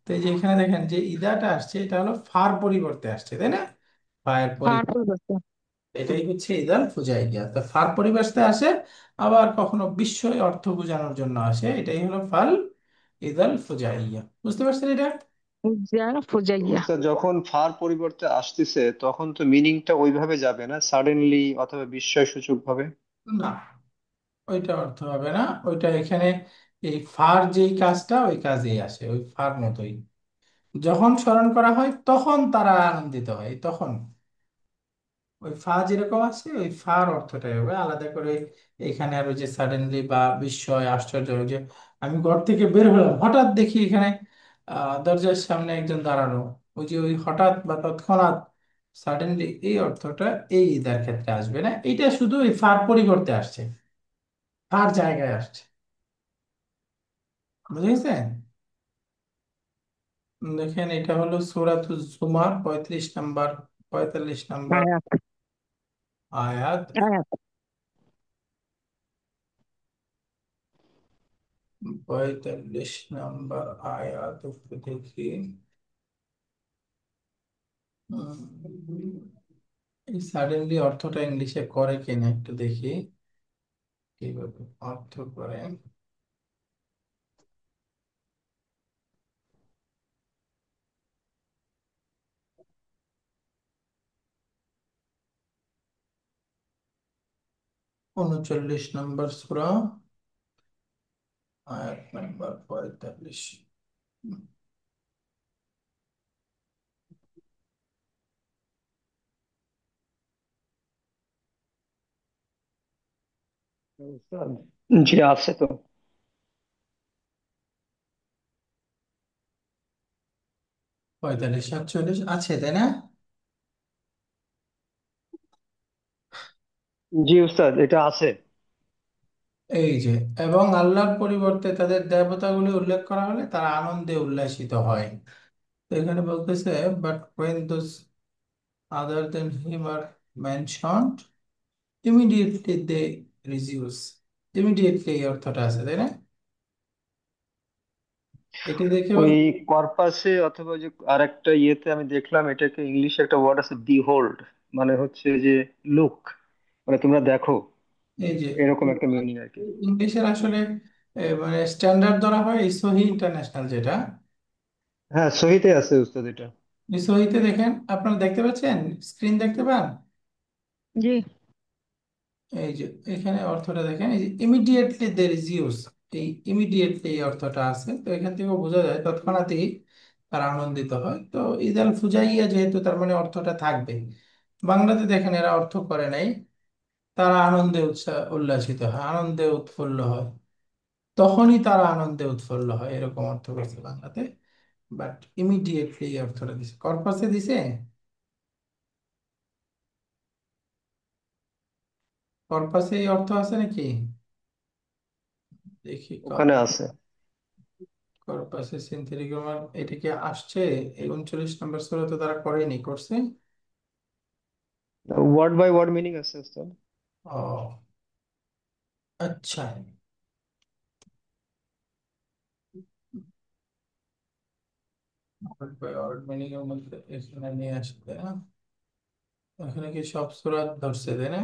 তো এই যে এখানে দেখেন যে ইদাটা আসছে, এটা হলো ফার পরিবর্তে আসছে, তাই না? ফার পাওয়ারফুল পরিবর্তে, করছে। এটাই হচ্ছে ইদাল ফুজাইয়া। তো ফার পরিবর্তে আসে, আবার কখনো বিস্ময় অর্থ বোঝানোর জন্য আসে, এটাই হলো ফাল ইদাল ফুজাইয়া। বুঝতে পারছেন এটা? ইজা ফুজাইয়া। উস্তাদ, যখন ফার পরিবর্তে আসতেছে তখন তো মিনিংটা ওইভাবে যাবে না, সাডেনলি অথবা বিস্ময় সূচক ভাবে। না, ওইটা অর্থ হবে না। ওইটা এখানে এই ফার যেই কাজটা ওই কাজেই আসে, ওই ফার মতোই। যখন স্মরণ করা হয় তখন তারা আনন্দিত হয়, তখন ওই ফা যেরকম আছে ওই ফার অর্থটাই হবে আলাদা করে। এখানে আর ওই যে সাডেনলি বা বিস্ময় আশ্চর্য, ওই যে আমি ঘর থেকে বের হলাম হঠাৎ দেখি এখানে দরজার সামনে একজন দাঁড়ানো, ওই যে ওই হঠাৎ বা তৎক্ষণাৎ, সাডেনলি, এই অর্থটা এই ইদার ক্ষেত্রে আসবে না। এটা শুধু ওই ফার পরিবর্তে আসছে, ফার জায়গায় আসছে। বুঝেছেন? দেখেন এটা হলো সূরাতুজ জুমার 35 নম্বর 45 নম্বর আয়াত। আয়াত। আয়াত। 45 নম্বর আয়াত, একটু দেখি। এই সাডেনলি অর্থটা ইংলিশে করে কিনা একটু দেখি কিভাবে অর্থ করে। 39 নম্বর সূরা, আয়াত নম্বর 45। উস্তাদ, জি আছে তো। 45 47 আছে, তাই না? জি উস্তাদ, এটা আছে। এই যে, এবং আল্লাহর পরিবর্তে তাদের দেবতাগুলি উল্লেখ করা হলে তারা আনন্দে উল্লাসিত হয়। তো এখানে বলতেছে, but when those other than him are mentioned, immediately they reduce. immediately এই অর্থটা আছে, তাই না? এটা দেখে ওই কর্পাসে অথবা যে আরেকটা ইয়েতে আমি দেখলাম, এটাকে ইংলিশে একটা ওয়ার্ড আছে, বিহোল্ড, মানে হচ্ছে যে লুক, মানে তোমরা দেখো, এই যে এরকম একটা মিনিং আর কি। ইংলিশের আসলে মানে স্ট্যান্ডার্ড ধরা হয় এই সহি ইন্টারন্যাশনাল যেটা। হ্যাঁ, সহিতে আছে উস্তাদ এটা। এই সহিতে দেখেন, আপনারা দেখতে পাচ্ছেন, স্ক্রিন দেখতে পান? জি। এই যে এখানে অর্থটা দেখেন, এই যে ইমিডিয়েটলি দের ইজ ইউজ, এই ইমিডিয়েটলি এই অর্থটা আছে। তো এখান থেকে বোঝা যায় তৎক্ষণাৎই তারা আনন্দিত হয়। তো ঈদ আল ফুজাইয়া যেহেতু, তার মানে অর্থটা থাকবে। বাংলাতে দেখেন এরা অর্থ করে নাই, তারা আনন্দে উল্লাসিত হয়, আনন্দে উৎফুল্ল হয়, তখনই তারা আনন্দে উৎফুল্ল হয়, এরকম অর্থ করছে বাংলাতে। বাট ইমিডিয়েটলি এই অর্থটা দিছে, কর্পাসে দিছে। কর্পাসে এই অর্থ আছে নাকি? দেখি ওখানে আছে। কর্পাসে সিনথেটিক গ্রামার, এটা কি আসছে? এই 39 নম্বর সূরা তো তারা করেনি, করছে। ওয়ার্ড বাই ওয়ার্ড মিনিং আছে উস্তাদ। ও আচ্ছা, মিনিং এর মধ্যে এখানে নিয়ে আসবে না? এখানে কি সব সূরা ধরছে, তাই না?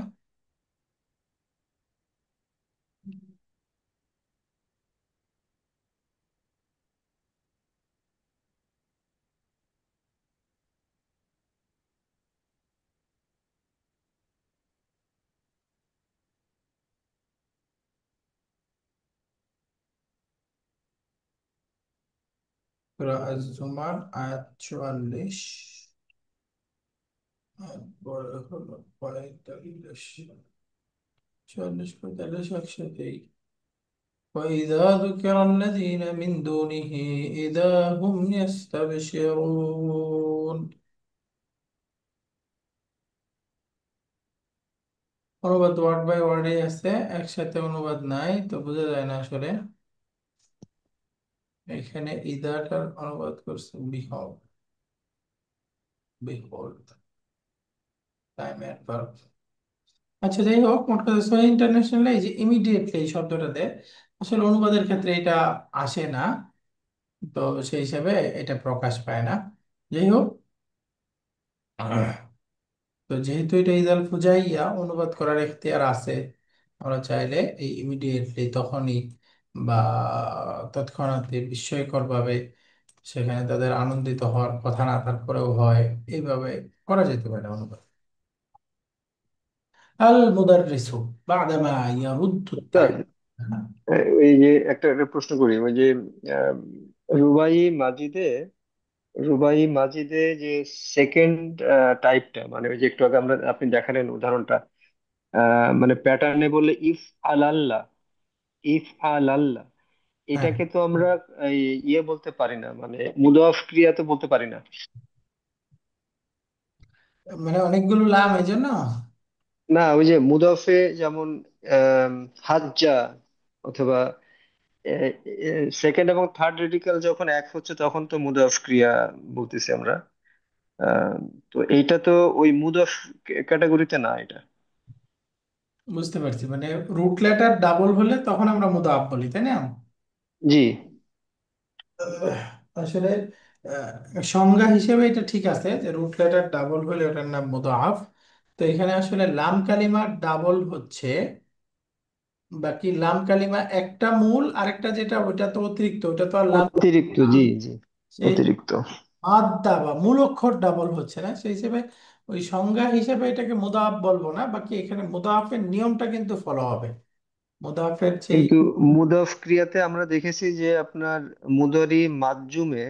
সূরা আজ-জুমার আয়াত 44, পরে হলো 45, 44 45 একসাথেই। وإذا ذكر الذين من دونه إذا هم يستبشرون। অনুবাদ ওয়ার্ড বাই ওয়ার্ডে আছে, একসাথে অনুবাদ নাই, তো বোঝা যায় না আসলে। এখানে ইদাটার অনুবাদ করছে বিহল, বিহোল্ড, টাইম এন্ড ভার্ব। আচ্ছা, যাই হোক, মোট কথা সহি ইন্টারন্যাশনাল এই যে ইমিডিয়েটলি এই শব্দটা দেয়, আসলে অনুবাদের ক্ষেত্রে এটা আসে না। তো সেই হিসাবে এটা প্রকাশ পায় না। যাই হোক, তো যেহেতু এটা ঈদ আল ফুজাইয়া, অনুবাদ করার এখতিয়ার আছে। আমরা চাইলে এই ইমিডিয়েটলি, তখনই, বা তৎক্ষণাৎ, বিস্ময়কর ভাবে, সেখানে তাদের আনন্দিত হওয়ার কথা না তারপরেও হয়, এইভাবে করা যেতে পারে অনুবাদ। আল মুদাররিসু বাদামা ইয়ারুদ্দু উস্তাদ, তালিব। এই যে একটা একটা প্রশ্ন করি, ওই যে আহ, রুবাই মাজিদে রুবাই মাজিদে যে সেকেন্ড টাইপটা, মানে ওই যে একটু আগে আপনি দেখালেন উদাহরণটা, মানে প্যাটার্নে বললে ইফ আলাল্লাহ, ইফ আলাল্লাহ, হ্যাঁ, এটাকে তো আমরা এই ইয়ে বলতে পারি না, মানে মুদাফ ক্রিয়া তো বলতে পারি না। মানে অনেকগুলো লাম এই জন্য। না, ওই যে মুদাফে যেমন আম, হাজ্জা, অথবা সেকেন্ড এবং থার্ড রেডিকাল যখন এক হচ্ছে তখন তো মুদাফ ক্রিয়া বলতেছি আমরা। আম, তো এইটা তো ওই মুদাফ ক্যাটাগরিতে না এটা। বুঝতে পারছি, মানে রুট লেটার ডাবল হলে তখন আমরা মুদাফ বলি, তাই না? জি। আসলে সংজ্ঞা হিসেবে এটা ঠিক আছে যে রুট লেটার ডাবল হলে ওটার নাম মুদাফ। তো এখানে আসলে লাম কালিমা ডাবল হচ্ছে, বাকি লাম কালিমা একটা মূল, আরেকটা যেটা ওটা তো অতিরিক্ত, ওটা তো আর লাম অতিরিক্ত, না। জি জি, সেই অতিরিক্ত। মাদ্দা বা মূল অক্ষর ডাবল হচ্ছে না, সেই হিসেবে ওই সংজ্ঞা হিসেবে এটাকে মুদাফ বলবো না। বাকি এখানে মুদাফের নিয়মটা কিন্তু ফলো হবে। মুদাফের যে কিন্তু মুদফ ক্রিয়াতে আমরা দেখেছি যে আপনার মুদরি মাজ্জুমে,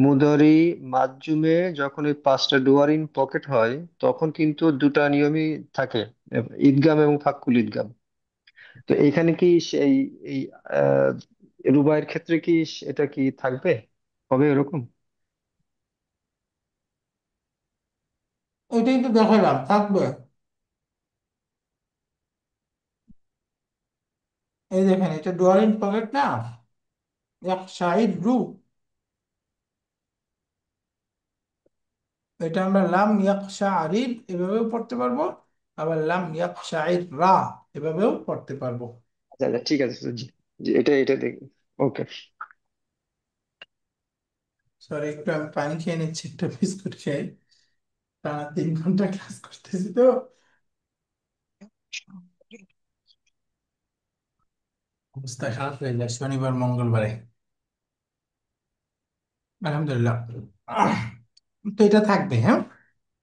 মুদরি মাজ্জুমে যখন ওই পাঁচটা ডুয়ার ইন পকেট হয়, তখন কিন্তু দুটা নিয়মই থাকে, ঈদগাম এবং ফাক্কুল ঈদগাম। তো এখানে কি সেই এই আহ, রুবাইয়ের ক্ষেত্রে কি এটা কি থাকবে, হবে এরকম? ওইটাই তো দেখালাম থাকবে। এই দেখেন, এটা ডুয়ারিং পকেট না, এক সাইড রু, এটা আমরা লাম ইয়াকশারির এভাবেও পড়তে পারবো, আবার লাম ইয়াকশাইর রা এভাবেও পড়তে পারবো। আচ্ছা আচ্ছা, ঠিক আছে জি। জি, এটা এটা দেখি। ওকে। সরি, একটু আমি পানি খেয়ে নিচ্ছি, একটা বিস্কুট খেয়ে। টানা 3 ঘন্টা ক্লাস করতেছি তো, অবস্থা খারাপ হয়ে যায় শনিবার মঙ্গলবারে। আলহামদুলিল্লাহ। আহ, তো এটা থাকবে, হ্যাঁ।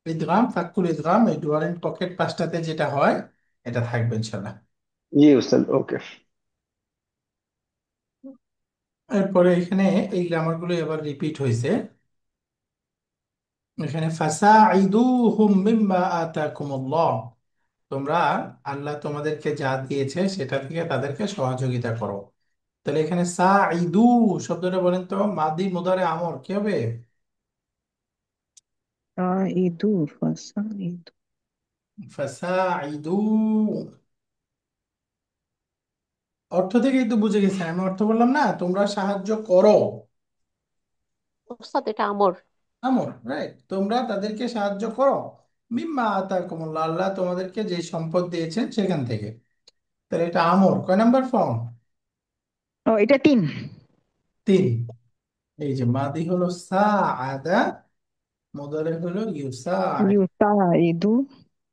ইদগাম ফাকুল ইদগাম এই ডুয়ারেন্ট পকেট পাঁচটাতে যেটা হয় এটা থাকবে ইনশাল্লাহ। জি উস্তাদ, ওকে। এরপরে এখানে এই গ্রামারগুলো এবার রিপিট হয়েছে। এখানে ফাসাইদুহুম মিম্মা আতাকুমুল্লাহ, তোমরা আল্লাহ তোমাদেরকে যা দিয়েছে সেটা থেকে তাদেরকে সহযোগিতা করো। তাহলে এখানে সাইদু শব্দটা বলেন তো, মাদি মুদারে আমর কি হবে? সাইদু, ফাসাইদু। ফাসাইদু, অর্থ থেকেই তো বুঝে গেছেন, আমি অর্থ বললাম না, তোমরা সাহায্য করো। ওস্তাদ এটা আমর। আমর, রাইট, তোমরা তাদেরকে সাহায্য করো। মিম্মা আতাকুমুল্লাহ, আল্লাহ তোমাদেরকে যে সম্পদ দিয়েছেন সেখান থেকে। তাহলে এটা আমর কয় নাম্বার ফর্ম? ও, এটা তিন। 3। এই যে মাদি হলো সাআদা, মুদারে হলো ইউসাইদ, ইউসাইদু।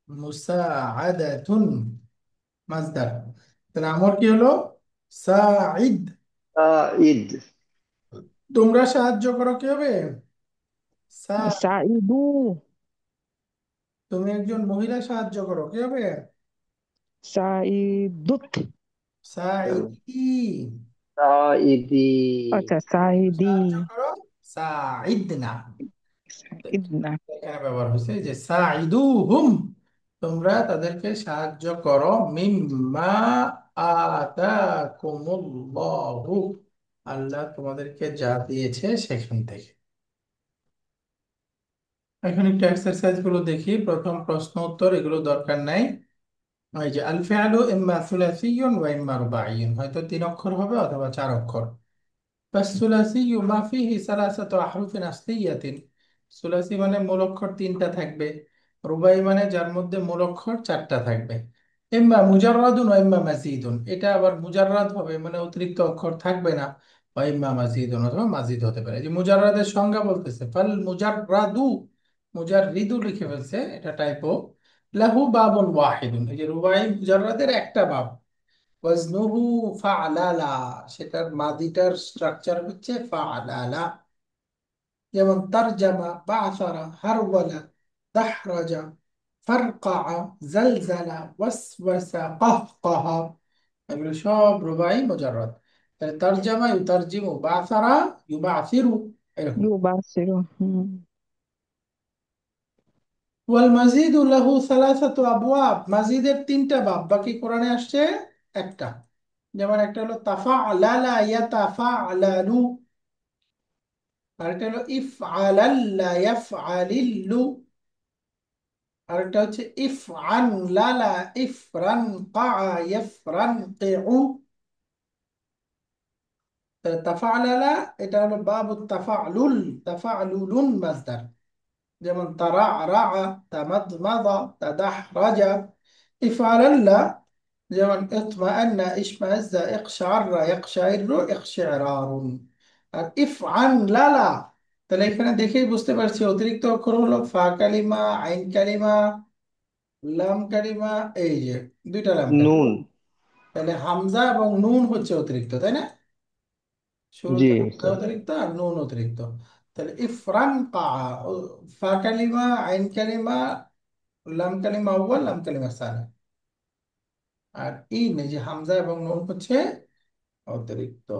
মুসাআদাতুন মাজদার। তাহলে আমর কি হলো? সাঈদ। ঈদ। তোমরা সাহায্য করো কি হবে? সা, সাইদু। তুমি একজন মহিলা সাহায্য করো কি হবে? সাইদুত। সাঈদি। ঈদি। আচ্ছা, তোমরা সাইদি। সাহায্য করো, সাঈদনা। সাইদনা। এখানে ব্যবহার হয়েছে যে সাঈদুহুম, তোমরা তাদেরকে সাহায্য করো, মিম্মা আতাকুমুল্লাহু, আল্লাহ তোমাদেরকে যা দিয়েছে সেখান থেকে। এখন একটু এক্সারসাইজ গুলো দেখি, প্রথম প্রশ্ন উত্তর এগুলো দরকার নাই। এই যে আল ফিআলু ইম্মা সুলাসিয়্যুন ওয়া ইম্মা রুবাইয়্যুন, হয়তো 3 অক্ষর হবে অথবা 4 অক্ষর। فالثلاثي ما فيه 3 أحرف أصلية، সুলাসি মানে মূল অক্ষর 3টা থাকবে, রুবাই মানে যার মধ্যে মূল অক্ষর 4টা থাকবে। ইম্মা মুজাররাদুন ওয়া ইম্মা মাজিদুন, এটা আবার মুজাররাদ হবে মানে অতিরিক্ত অক্ষর থাকবে না, ওয়া ইম্মা মাজিদুন অথবা মাজিদ হতে পারে। যে মুজাররাদের সংজ্ঞা বলতেছে, ফাল মুজাররাদু, মুজাররিদু লিখে ফেলছে, এটা টাইপো। লাহু বাবুন ওয়াহিদুন, এই যে রুবাই মুজাররাদের একটা বাব। ওয়াজনুহু ফাআলালা, সেটার মাদিটার স্ট্রাকচার হচ্ছে ফাআলালা। যেমন তারজামা, বাআসারা, হারওয়ালা, দাহরাজা, ফারকা, জালজালা, ওয়াসওয়াসা, কাহকাহা, এগুলো সব রুবাই মুজাররদ। তাহলে তারজামা ইউতারজিমু, বাআসারা ইউবাসিরু, এরকম। ইউবাসিরু। ওয়াল মাজিদু লাহু সালাসাতু আবওয়াব, মাজিদের 3টা বাব, বাকি কোরআনে আসছে একটা। যেমন একটা হলো তাফাআলালা ইয়াতাফাআলালু, আরেকটা হলো ইফআলাল্লা ইয়াফআলিল্লু, আরেকটা হচ্ছে ইফআন লালা ইফরান কাআ ইয়াফরান কিউ। তাহলে তাফাআলালা এটা হলো বাবু তাফাআলুল, তাফাআলুলুন মাজদার। যেমন তারা রা, তামাদমাদা, তাদাহরাজা। ইফআলাল্লা যেমন ইতমাআন্না, ইশমাআজ্জা, ইকশাআররা, ইকশাইরু, ইকশিরারুন। আর ইফআন লালা, তাহলে এখানে দেখেই বুঝতে পারছি অতিরিক্ত অক্ষর হলো ফা কালিমা, আইন কালিমা, লাম কালিমা, এই যে দুইটা লাম কালিমা, নুন। তাহলে হামজা এবং নুন হচ্ছে অতিরিক্ত, তাই না? জি শুরুতে হামজা স্যার। অতিরিক্ত আর নুন অতিরিক্ত। তাহলে ইফরান কা, ফা কালিমা, আইন কালিমা, লাম কালিমা আউয়াল, লাম কালিমা সানি। আর ইন, এই যে হামজা এবং নুন হচ্ছে অতিরিক্ত।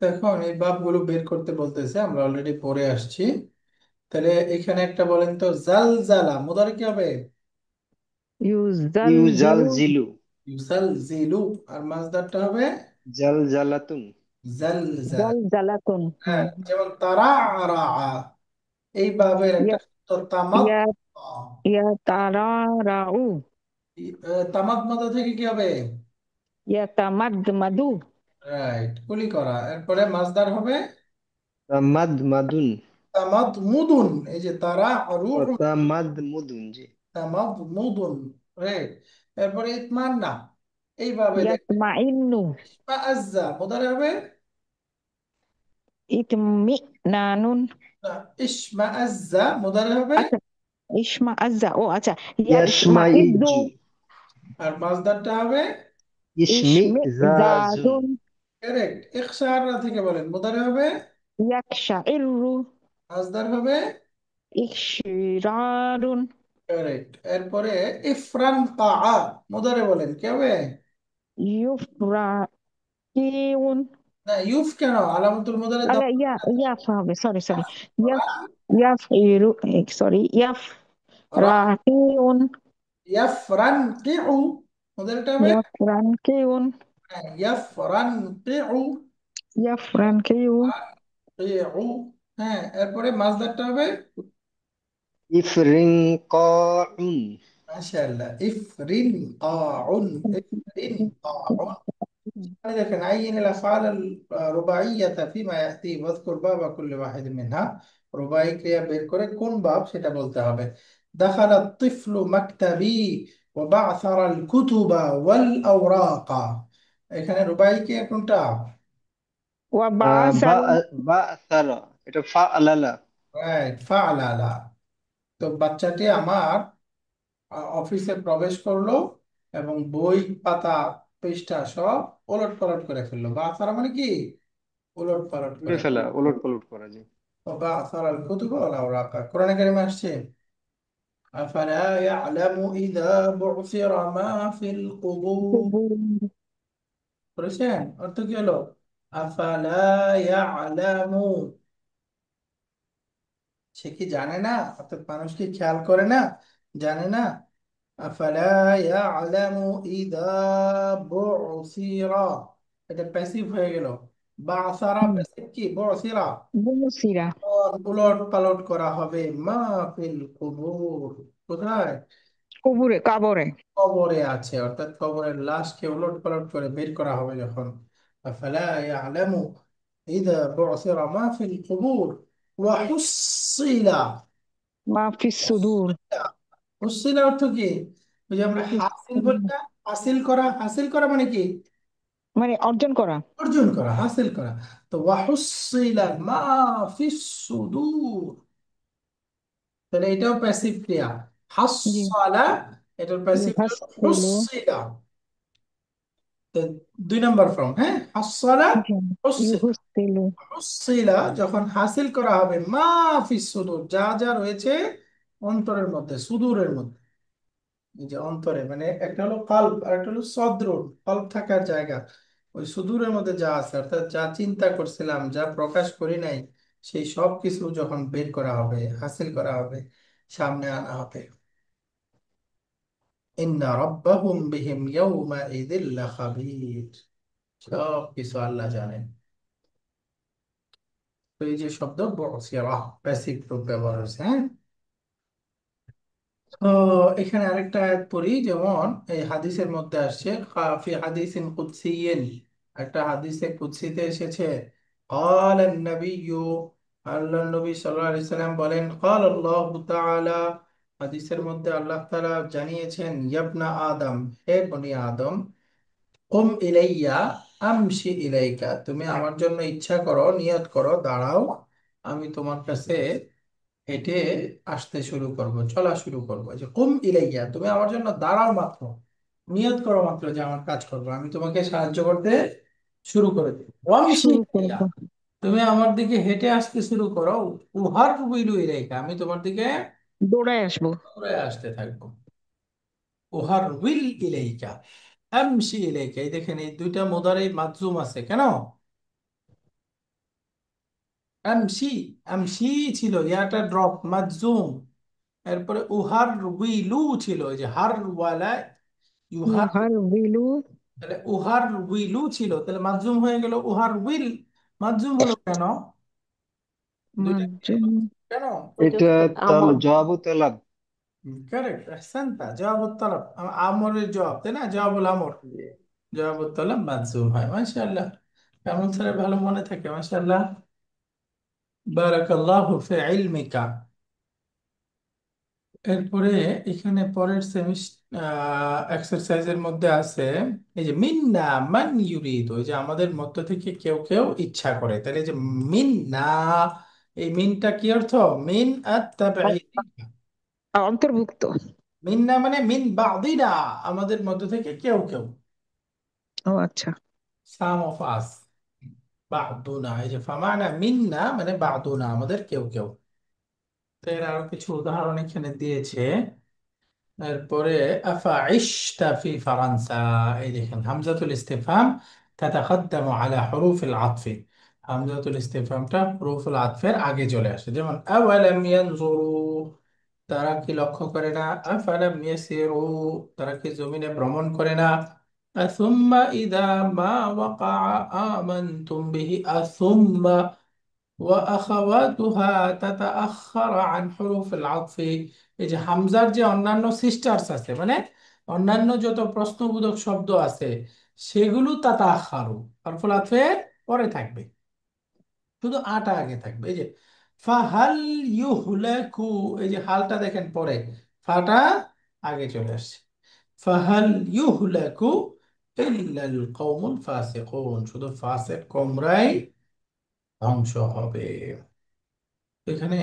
এখন এই বাবগুলো বের করতে বলতেছে, আমরা অলরেডি পড়ে আসছি। তাহলে এখানে একটা বলেন তো, জালজালা মুদারে কি হবে? Usual usual জিলু। জিলু। ইউজালজিলু। আর মাসদারটা হবে জাল জালাতুন। জালজালা। জাল জালাতুন। হ্যাঁ, যেমন তারা, এই ভাবের একটা ইয়া শব্দ তামাদ। ইয়া ইয়া তারা রাউ। তামাদ মাদা থেকে কি হবে? ইয়া তামাদ মাদু। রাইট, কুলি করা। এরপরে মাসদার হবে মাদ মাদুন। তামাদ মুদুন। এই যে তারা ও রুহ, তা মাদ মুদুন, জি। তামাদ মুদুন। রাইট। এরপরে ইতমান্না, এইভাবে দেখ। ইয়াতমাইন্নু। আজ্জা মুদারে হবে ইতমি নানুন। না, ইসমা আজ্জা মুদারে হবে। আচ্ছা, ইসমা আজ্জা, ও আচ্ছা। ইয়াসমা ইয়াসমা ইদ্দু। ইজু। আর মাসদারটা হবে ইসমি ইসমি জাজুন। জাদুন। কারেক্ট। ইখশারা থেকে বলেন, মুদারে হবে, ইয়াকশা ইরু। মাসদার হবে। ইকশিরারুন। কারেক্ট। এরপরে ইফরান কা, মুদারে বলেন কি হবে? ইউফরাকিউন। না, ইউফ কেন, আলামতুল মুদারে আলা দাম। ইয়া ইয়াফ হবে, সরি সরি। ইয়াফ ইয়াফ ইরু, সরি, ইয়াফ রাকিউন। ইয়াফরান কিউ, মুদারেটা হবে ইয়াফরানকিউন। ইয়াফরান কিউ। ইয়াফরানকিউ। কিউ। হ্যাঁ, এরপরে মাসদারটা হবে ইফরিন কউন। মাশাআল্লাহ, ইফরিন কাউন। ইফরিন কাউন। يعني لكن عين الأفعال الرباعية فيما يأتي واذكر باب كل واحد منها। রুবাই ক্রিয়া বের করে কোন বাব সেটা বলতে হবে। دخل الطفل مكتبي وبعثر الكتب والأوراق। এখানে রুবাই ক্রিয়া কোনটা? বা ওয়াবাসাল। বা সারা, এটা ফা আলালা। রাইট, ফাআলালা। তো বাচ্চাটি আমার অফিসে প্রবেশ করলো এবং বই, পাতা, পৃষ্ঠা সব ওলট পালট করে ফেললো। বা মানে কি? ওলট পালট উড়ে করে। ফেলা, ওলট পালট করা, জি। وبعثر الكتب والأوراق، কোরআন কারিমে আসছে أفلا يعلم إذا بعثر ما في القبور। করেছেন? অর্থ কি হলো? আফালা ইয়ালামু, সে কি জানে না? অর্থাৎ মানুষ কি খেয়াল করে না, জানে না? আফালা ইয়ালামু ইদা বুসিরা, এটা প্যাসিভ হয়ে গেল। বাসারা প্যাসিভ, কি বুসিরা বুসিরা। উলট পালট করা হবে। মা ফিল কুবুর, কোথায়? কবরে, কাবরে। কবরে আছে, অর্থাৎ কবরের লাশকে উলট পালট করে বের করা হবে যখন। আফালা ইয়ালামু ইদা বুসিরা মা ফিল কুবুর ওয়া হুসিলা। মা ফিস সুদূর। হুসিলা অর্থ কি? ওই যে আমরা হাসিল বলি না, হাসিল করা। হাসিল করা মানে কি? মানে অর্জন করা। অর্জন করা, হাসিল করা। তো ওয়া হুসিলা মা ফিস সুদূর, তাহলে এটাও প্যাসিভ ক্রিয়া। জি। হাসসালা, এটার প্যাসিভ ইউহাসসিলু। হুসিলা। তো দুই নাম্বার ফর্ম, হ্যাঁ, হাসসালা জি। হুসিলা। ইউহাসসিলু। হুসিলা যখন হাসিল করা হবে মা ফিস সুদূর, যা যা রয়েছে অন্তরের মধ্যে, সুদূরের মধ্যে। এই যে অন্তরে, মানে একটা হলো কাল্ব আর একটা হলো সদরুন, কাল্ব থাকার জায়গা। ওই সুদূরের মধ্যে যা আছে, অর্থাৎ যা চিন্তা করছিলাম, যা প্রকাশ করি নাই, সেই সব কিছু যখন বের করা হবে, হাসিল করা হবে, সামনে আনা হবে। ইন্না রাব্বাহুম বিহিম ইয়াউমাইযিল লাখাবীর। সব কিছু আল্লাহ জানেন। তো এই যে শব্দ বসিরা, প্যাসিভ রূপ ব্যবহার হয়েছে, হ্যাঁ। তো এখানে আরেকটা আয়াত পড়ি, যেমন এই হাদিসের মধ্যে আসছে ফি হাদিসিন কুদসিয়্যিন, একটা হাদিসে কুদসিতে এসেছে قال النبي, আল্লাহর নবী সাল্লাল্লাহু আলাইহি সাল্লাম বলেন قال الله تعالى, হাদিসের মধ্যে আল্লাহ তাআলা জানিয়েছেন ইয়াবনা আদম, হে বনি আদম, কুম ইলাইয়া আমশি ইলাইকা, তুমি আমার জন্য ইচ্ছা করো, নিয়ত করো, দাঁড়াও, আমি তোমার কাছে হেঁটে আসতে শুরু করব, চলা শুরু করব। যে কুম ইলাইয়া, তুমি আমার জন্য দাঁড়াও মাত্র, নিয়ত করো মাত্র যে আমার কাজ করবো, আমি তোমাকে সাহায্য করতে শুরু করে দেব। ওয়ামশি শুরু ইলাইয়া, করবো। তুমি আমার দিকে হেঁটে আসতে শুরু করো। উহার উইলু ইলাইকা, আমি তোমার দিকে দৌড়ায় আসবো। দৌড়ে আসতে থাকবো। উহার উইল ইলাইকা, আমশি ইলাইকা, এই দেখেন এই দুইটা মুদারি মাজজুম আছে কেন? আমশি, আমশি ছিল, ইয়াটা ড্রপ মাজজুম। এরপরে উহার উইলু ছিল, এই যে হার ওয়ালা ইউহার, ইউহার উইলু। তাহলে উহার উইলু ছিল, তাহলে মাজজুম হয়ে গেল উহার উইল। মাজজুম হলো কেন? দুইটা মার্জিন। কেন? এটা এটা তো তাল আমর। জবাবু তালাব। কারেক্ট, আহসানতা, জবাব তলব, আমরের জবাব, তাই না? জবাবুল আমর, জবাব তলব মাজজুম হয়। মাশাআল্লাহ, কেমন স্যার ভালো মনে থাকে, মাশাআল্লাহ, বারাকাল্লাহু ফি ইলমিকা। এরপরে এখানে পরের সেমিস্টার এক্সারসাইজের মধ্যে আছে এই যে মিন্না মান ইউরিদ, ওই যে আমাদের মধ্য থেকে কেউ কেউ ইচ্ছা করে, তাহলে এই যে মিন্না, এই মিনটা কি অর্থ? মিন আত-তাবঈদ। অন্তর্ভুক্ত। মিন্না মানে মিন বাদিনা, আমাদের মধ্য থেকে কেউ কেউ, ও আচ্ছা। সাম অফ আস, বাদুনা, এই যে ফামানা মিন্না মানে বাদুনা, আমাদের কেউ কেউ। তো এর আরো কিছু উদাহরণ এখানে দিয়েছে। এরপরে আফা ইশতা ফি ফারান্সা, এই দেখেন হামজাতুল ইস্তিফহাম তাতাকদ্দামু আলা হুরুফিল আতফি, হামজাতুল ইস্তিফহামটা হুরুফুল আতফের আগে চলে আসে। যেমন আওয়ালাম ইয়ানজুরু, তারা কি লক্ষ্য করে না? আফালাম ইয়াসিরু, তারা কি জমিনে ভ্রমণ করে না? আসুম্মা ইদা মা ওয়াকা আমানতুম বিহি, আসুম্মা وأخواتها تتأخر عن حروف العطف, এই যে হামজার যে অন্যান্য সিস্টার্স আছে, মানে অন্যান্য যত প্রশ্নবোধক শব্দ আছে, সেগুলো তাতাখারু হরফুল আতফের পরে থাকবে, শুধু আটা আগে থাকবে। এই যে ফাহাল ইউহলাকু, এই যে হালটা দেখেন পরে, ফাটা আগে চলে আসছে। ফাহাল ইউহলাকু ইল্লাল কওমুল ফাসিকুন, শুধু ফাসিক কওমরাই ধ্বংস হবে। এখানে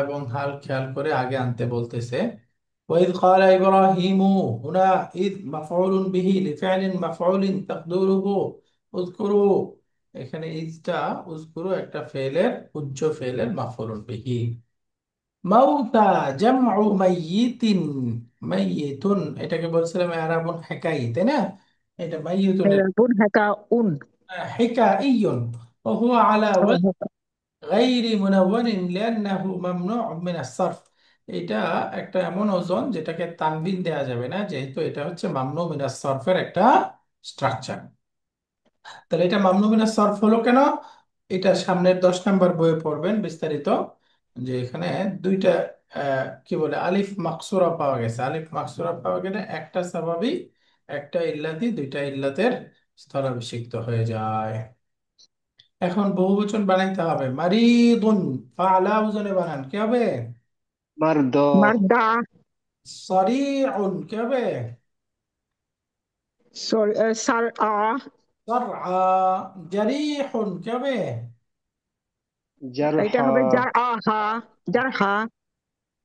এবং হাল খেয়াল করে আগে আনতে বলতেছে। وإذ قال إبراهيم, هنا إذ مفعول به لفعل مفعول تقديره اذكروا, এখানে ইজটা উজকুরু একটা ফেলের উজ্জ ফেলের মাফউলুন বিহি। মাউতা জামউ মাইয়িতিন, মাইয়িতুন এটাকে বলছিলাম আরাবুন হেকাই, তাই না? এটা মাইয়িতুনের এরাবুন হেকা উন। হেকাইয়ুন, وهو على ও, হেকা। গাইরি মুনাওয়ারিন লিআন্নাহু মামনুউ মিনাস সারফ, এটা একটা এমন ওজন যেটাকে তানবিন দেয়া যাবে না, যেহেতু এটা হচ্ছে মামনু মিনাস সরফের একটা স্ট্রাকচার। তাহলে এটা মামনু মিনাস সরফ হলো কেন? এটা সামনের 10 নম্বর বইয়ে পড়বেন বিস্তারিত, যে এখানে দুইটা কি বলে আলিফ মাকসুরা পাওয়া গেছে। আলিফ মাকসুরা পাওয়া গেলে একটা স্বাভাবিক, একটা ইল্লাতি, দুইটা ইল্লাতের স্থলাভিষিক্ত হয়ে যায়। এখন বহুবচন বানাইতে হবে। মারিদুন, ফাআলা ওজনে বানান কি হবে? মারদ। মারদা। সরিউন কি হবে? সরি, সার আ। সরআ। জারিহুন কি হবে? এটা জারহা। হবে যার আহা। যার হা।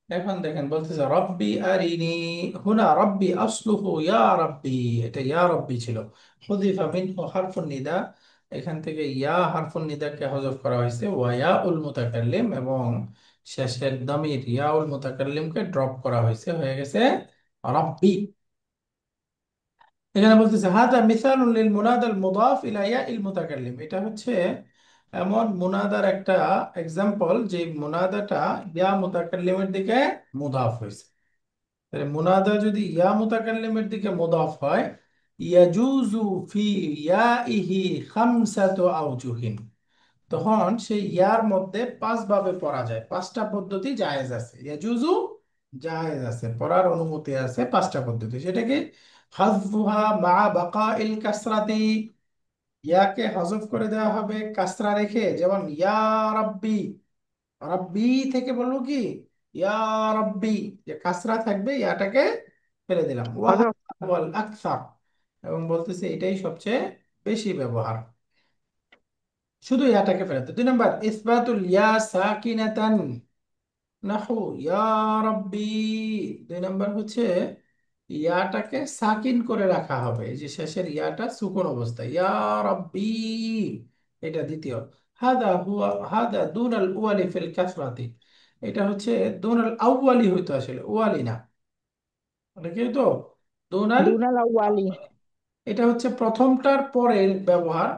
এখন দেখেন বলতেছে রব্বি আরিনি, হুনা রব্বি আসলুহু ইয়া রব্বি, এটা ইয়া রব্বি ছিল, হুযিফা মিনহু হারফুন নিদা, এখান থেকে ইয়া হারফুন নিদাকে হযফ করা হয়েছে, ওয়া ইয়া উল মুতাকাল্লিম, এবং শেষের দামির ইয়া উল মুতাকাল্লিমকে ড্রপ করা হয়েছে, হয়ে গেছে রব্বি। এখানে বলতেছে হাদা মিসালুন লিল মুনাদাল মুদাফ ইলা ইয়া ইল মুতাকাল্লিম, এটা হচ্ছে এমন মুনাদার একটা এক্সাম্পল যে মুনাদাটা ইয়া মুতাকাল্লিমের দিকে মুদাফ হয়েছে। তাহলে মুনাদা যদি ইয়া মুতাকাল্লিমের দিকে মুদাফ হয়, ইয়াজুজু ফি ইয়াইহি খামসাতু আওজুহিন, তখন সেই ইয়ার মধ্যে পাঁচ ভাবে পড়া যায়, পাঁচটা পদ্ধতি জায়েজ আছে। ইয়াজুজু জায়েজ আছে, পড়ার অনুমতি আছে পাঁচটা পদ্ধতি, সেটা কি? হাযফুহা মা বাকাইল কাসরাতি, ইয়াকে হযফ করে দেওয়া হবে কাসরা রেখে, যেমন ইয়া রাব্বি, রাব্বি থেকে বলবো কি ইয়া রাব্বি, যে কাসরা থাকবে ইয়াটাকে ফেলে দিলাম। ওয়াহা হযরত। ওয়াল আকসার, এবং বলতেছে এটাই সবচেয়ে বেশি ব্যবহার, শুধু ইয়াটাকে ফেলে দিতে। 2 নম্বর ইসবাতুল ইয়া সাকিনাতান, নাহু ইয়া রাব্বি। 2 নম্বর হচ্ছে ইয়াটাকে সাকিন করে রাখা হবে, এই যে শেষের ইয়াটা সুকুন অবস্থায়, ইয়া রাব্বি। এটা দ্বিতীয়। হাদা দুনাল উয়ালি ফিল কাসরাতি। এটা হচ্ছে দুনাল আউয়ালি হইতো, আসলে ওয়ালি না, এটা কি হইতো? দুনাল দুনাল আউয়ালি। আউয়ালি। এটা হচ্ছে প্রথমটার পরের ব্যবহার,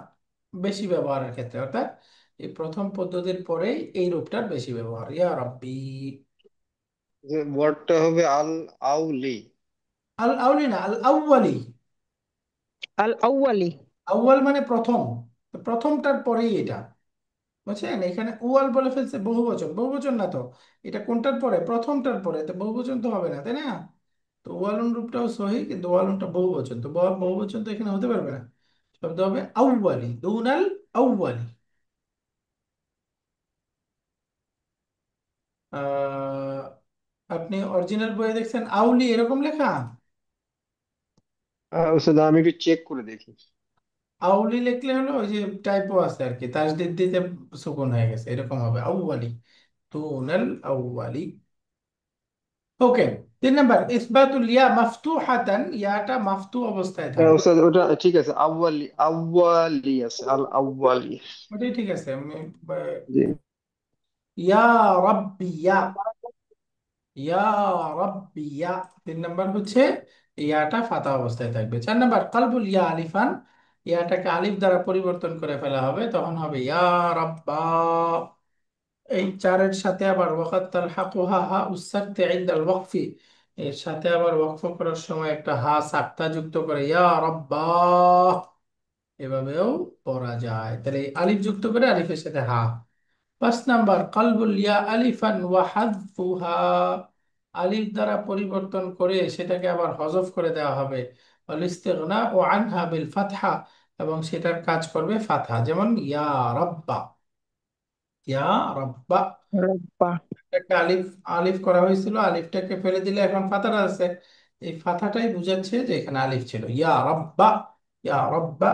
বেশি ব্যবহারের ক্ষেত্রে, অর্থাৎ এই প্রথম পদ্ধতির পরেই এই রূপটার বেশি ব্যবহার, ইয়া রাব্বি। যে ওয়ার্ডটা হবে আল আউলি। আল আউলি না, আল আউয়ালি। আল আউয়ালি। আউয়াল মানে প্রথম, তো প্রথমটার পরেই এটা, বুঝছেন? এখানে উয়াল বলে ফেলছে, বহুবচন, বহুবচন না তো। এটা কোনটার পরে? প্রথমটার পরে, তো বহুবচন তো হবে না, তাই না? তো ওয়ালুন রূপটাও সহি, কিন্তু ওয়ালুনটা বহুবচন, তো বহুবচন তো এখানে হতে পারবে না। শব্দ হবে আউয়ালি, দুনাল আউয়ালি। আহ, আপনি অরিজিনাল বইয়ে দেখছেন আউলি এরকম লেখা? ওস্তাদ আমি একটু চেক করে দেখি। আউলি লিখলে হলো ওই যে টাইপো আছে আর কি, তাসদিদ দিতে সুকুন হয়ে গেছে, এরকম হবে আউয়ালি, দুনাল আউয়ালি। ওকে। 3 নম্বর, ইসবাতুল ইয়া মাফতুহাতান, ইয়াটা মাফতু অবস্থায় থাকবে। ওস্তাদ ওটা ঠিক আছে, আউয়ালি আউয়ালি আছে, আল আউয়ালি। ওটাই ঠিক আছে। জি। ইয়া রাব্বি ইয়া, ইয়া রাব্বি ইয়া। 3 নম্বর হচ্ছে ইয়াটা ফাতা অবস্থায় থাকবে। 4 নম্বর, কালবুল ইয়া আলিফান, ইয়াটাকে আলিফ দ্বারা পরিবর্তন করে ফেলা হবে, তখন হবে ইয়া রাব্বা। এই চারের সাথে আবার ওয়াকাত তালহাকুহা হা উসাক্তি ইনদাল ওয়াকফি, এর সাথে আবার ওয়াকফ করার সময় একটা হা সাক্তা যুক্ত করে ইয়া রাব্বা, এভাবেও পড়া যায়। তাহলে এই আলিফ যুক্ত করে আলিফের সাথে হা। 5 নম্বর, কালবুল ইয়া আলিফান ওয়া হাযফুহা, আলিফ দ্বারা পরিবর্তন করে সেটাকে আবার হযফ করে দেওয়া হবে। ওয়াল ইস্তিগনা ও আনহা বিল ফাতহা, এবং সেটার কাজ করবে ফাতহা, যেমন ইয়া রাব্বা, ইয়া রাব্বা। রব্বা। একটা আলিফ, আলিফ করা হয়েছিল, আলিফটাকে ফেলে দিলে এখন ফাতাটা আছে, এই ফাতাটাই বুঝাচ্ছে যে এখানে আলিফ ছিল, ইয়া রাব্বা, ইয়া রাব্বা।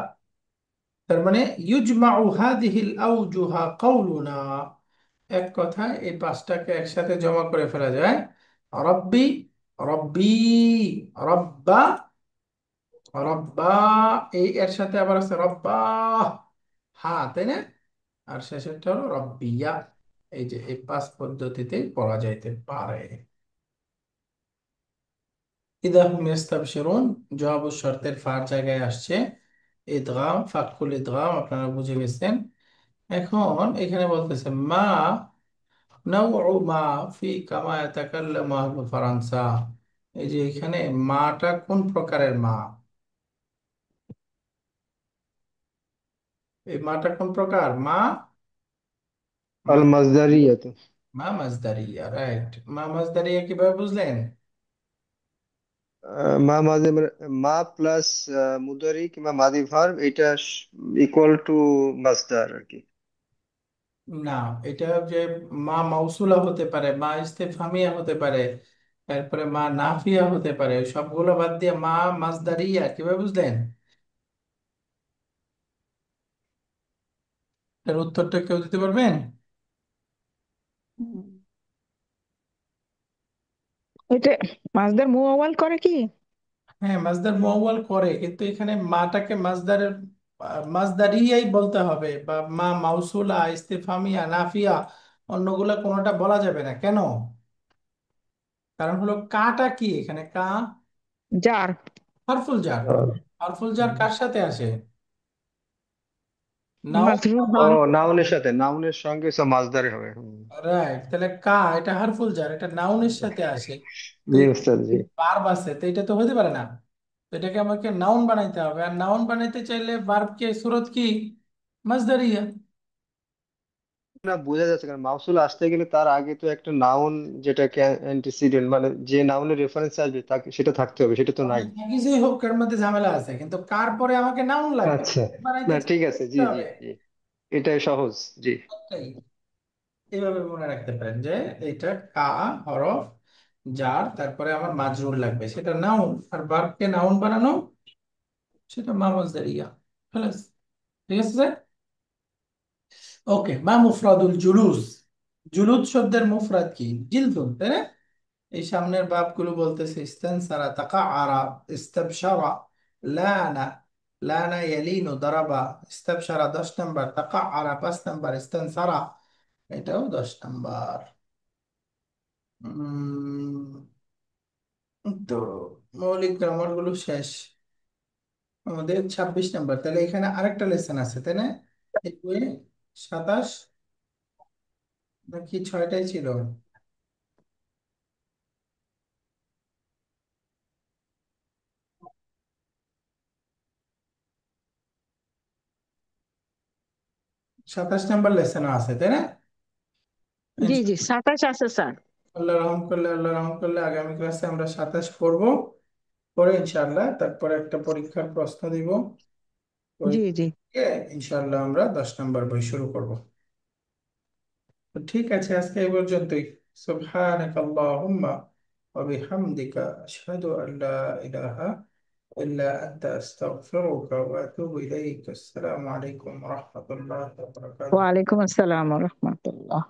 তার মানে ইউজমাউ হাদিহিল আওজুহা কাউলুনা, এক কথায় এই পাঁচটাকে একসাথে জমা করে ফেলা যায়, রব্বি, রব্বি, রব্বা, রব্বা। এই এর সাথে আবার আছে রব্বা, হ্যাঁ তাই না? আর শেষেরটা হলো রব্বিয়া। এই যে এই 5 পদ্ধতিতে পড়া যাইতে পারে। ইদা হুম ইস্তাবশিরুন, জবাব ও শর্তের ফার জায়গায় আসছে। ইদগাম, ফাকুল ইদগাম আপনারা বুঝে গেছেন। এখন এখানে বলতেছে মা নাউউ মা ফি কামা ইয়াতাকাল্লামু আহলু ফারান্সা, এই যে এখানে মাটা কোন প্রকারের মা, এই মাটা কোন প্রকার মা? আল মা, মাজদারিয়াত। মা মাজদারিয়া, রাইট। মা মাজদারিয়া কিভাবে বুঝলেন? মা মাঝে মা প্লাস মুদারি কিংবা মাদি ভার্ব, এটা ইকুয়াল টু মাসদার আর কি। না, এটা যে মা মাউসুলা হতে পারে, মা ইস্তেফহামিয়া হতে পারে, তারপরে মা নাফিয়া হতে পারে, সবগুলো বাদ দিয়ে মা মাজদারিয়া কিভাবে বুঝলেন? এর উত্তরটা কেউ দিতে পারবেন? এটা মাছদের মুভ আওয়াল করে কি? হ্যাঁ, মাজদার মুআওয়াল করে, কিন্তু এখানে মাটাকে মাজদারের মাজদারিয়াই বলতে হবে, বা মা মাউসুলা, ইস্তেফহামিয়া, নাফিয়া, অন্যগুলা কোনোটা বলা যাবে না। কেন? কারণ হলো কাটা কি এখানে, কা জার। হরফুল জার। আর হরফুল জার কার সাথে আসে? নাউন। মাজরুর ও হন। নাউনের সাথে, নাউনের সঙ্গে সব মাসদারে হবে। রাইট, তাহলে কা এটা হারফুল জার, এটা নাউনের সাথে আসে। তো জি উস্তাদ জি। ভার্ব আছে, তো এটা তো হতে পারে না। তো এটাকে আমাকে নাউন বানাইতে হবে, আর নাউন বানাইতে চাইলে ভার্বকে সুরত কি, মাজদারিয়া। না বোঝা যাচ্ছে, কারণ মাউসুল আসতে গেলে তার আগে তো একটা নাউন, যেটাকে অ্যান্টিসিডেন্ট মানে যে নাউনের রেফারেন্স আসবে তাকে সেটা থাকতে হবে, সেটা তো নাই। কিছুই হোক, এর মধ্যে ঝামেলা আছে, কিন্তু কার পরে আমাকে নাউন লাগবে, আচ্ছা। বানাইতে না ঠিক আছে, জি চাইতে জি হবে। জি, এটাই সহজ। জি। এটাই। এইভাবে মনে রাখতে পারেন যে এটা কা হরফ যার, তারপরে আমার মাজরুর লাগবে, সেটা নাউন, আর ভার্বকে নাউন বানানো সেটা মা মাজদারিয়া। খালাস। ঠিক আছে স্যার। ওকে, মা মুফরাদুল জুলুস, জুলুদ শব্দের মুফরাদ কি? জিলদুন, তাই না? এই সামনের বাবগুলো বলতেছে ইস্তানসারা, তাকাআরা, ইস্তাবশারা, লানা, লানা ইয়ালিনু, দারাবা, ইস্তাবশারা 10 নম্বর, তাকাআরা 5 নম্বর, ইস্তানসারা এটাও 10 নম্বর। তো মৌলিক গ্রামার গুলো শেষ, আমাদের 26 নম্বর। তাহলে এখানে আরেকটা লেসন আছে, তাই না? এই বইয়ে 27 নাকি 6টাই ছিল? 27 নম্বর লেসন আছে, তাই না? জি জি, 27 আছে স্যার। আল্লাহ রহম করলে আগামী ক্লাসে আমরা 27 পড়বো, পরে ইনশাআল্লাহ তারপরে একটা পরীক্ষার প্রশ্ন দিব। জি জি। পরীক্ষা ইনশাআল্লাহ আমরা 10 নম্বর বই শুরু করব। তো ঠিক আছে, আজকে এই পর্যন্তই। সুবহানাক আল্লাহুম্মা ওয়া বিহামদিকা আশহাদু আল্লা ইলাহা ইল্লা আনতা আস্তাগফিরুকা ওয়া আতুবু ইলাইক। আসসালামু আলাইকুম ওয়া রাহমাতুল্লাহি ওয়া বারাকাতুহু। ওয়ালাইকুম আসসালাম ওয়া রাহমাতুল্লাহ।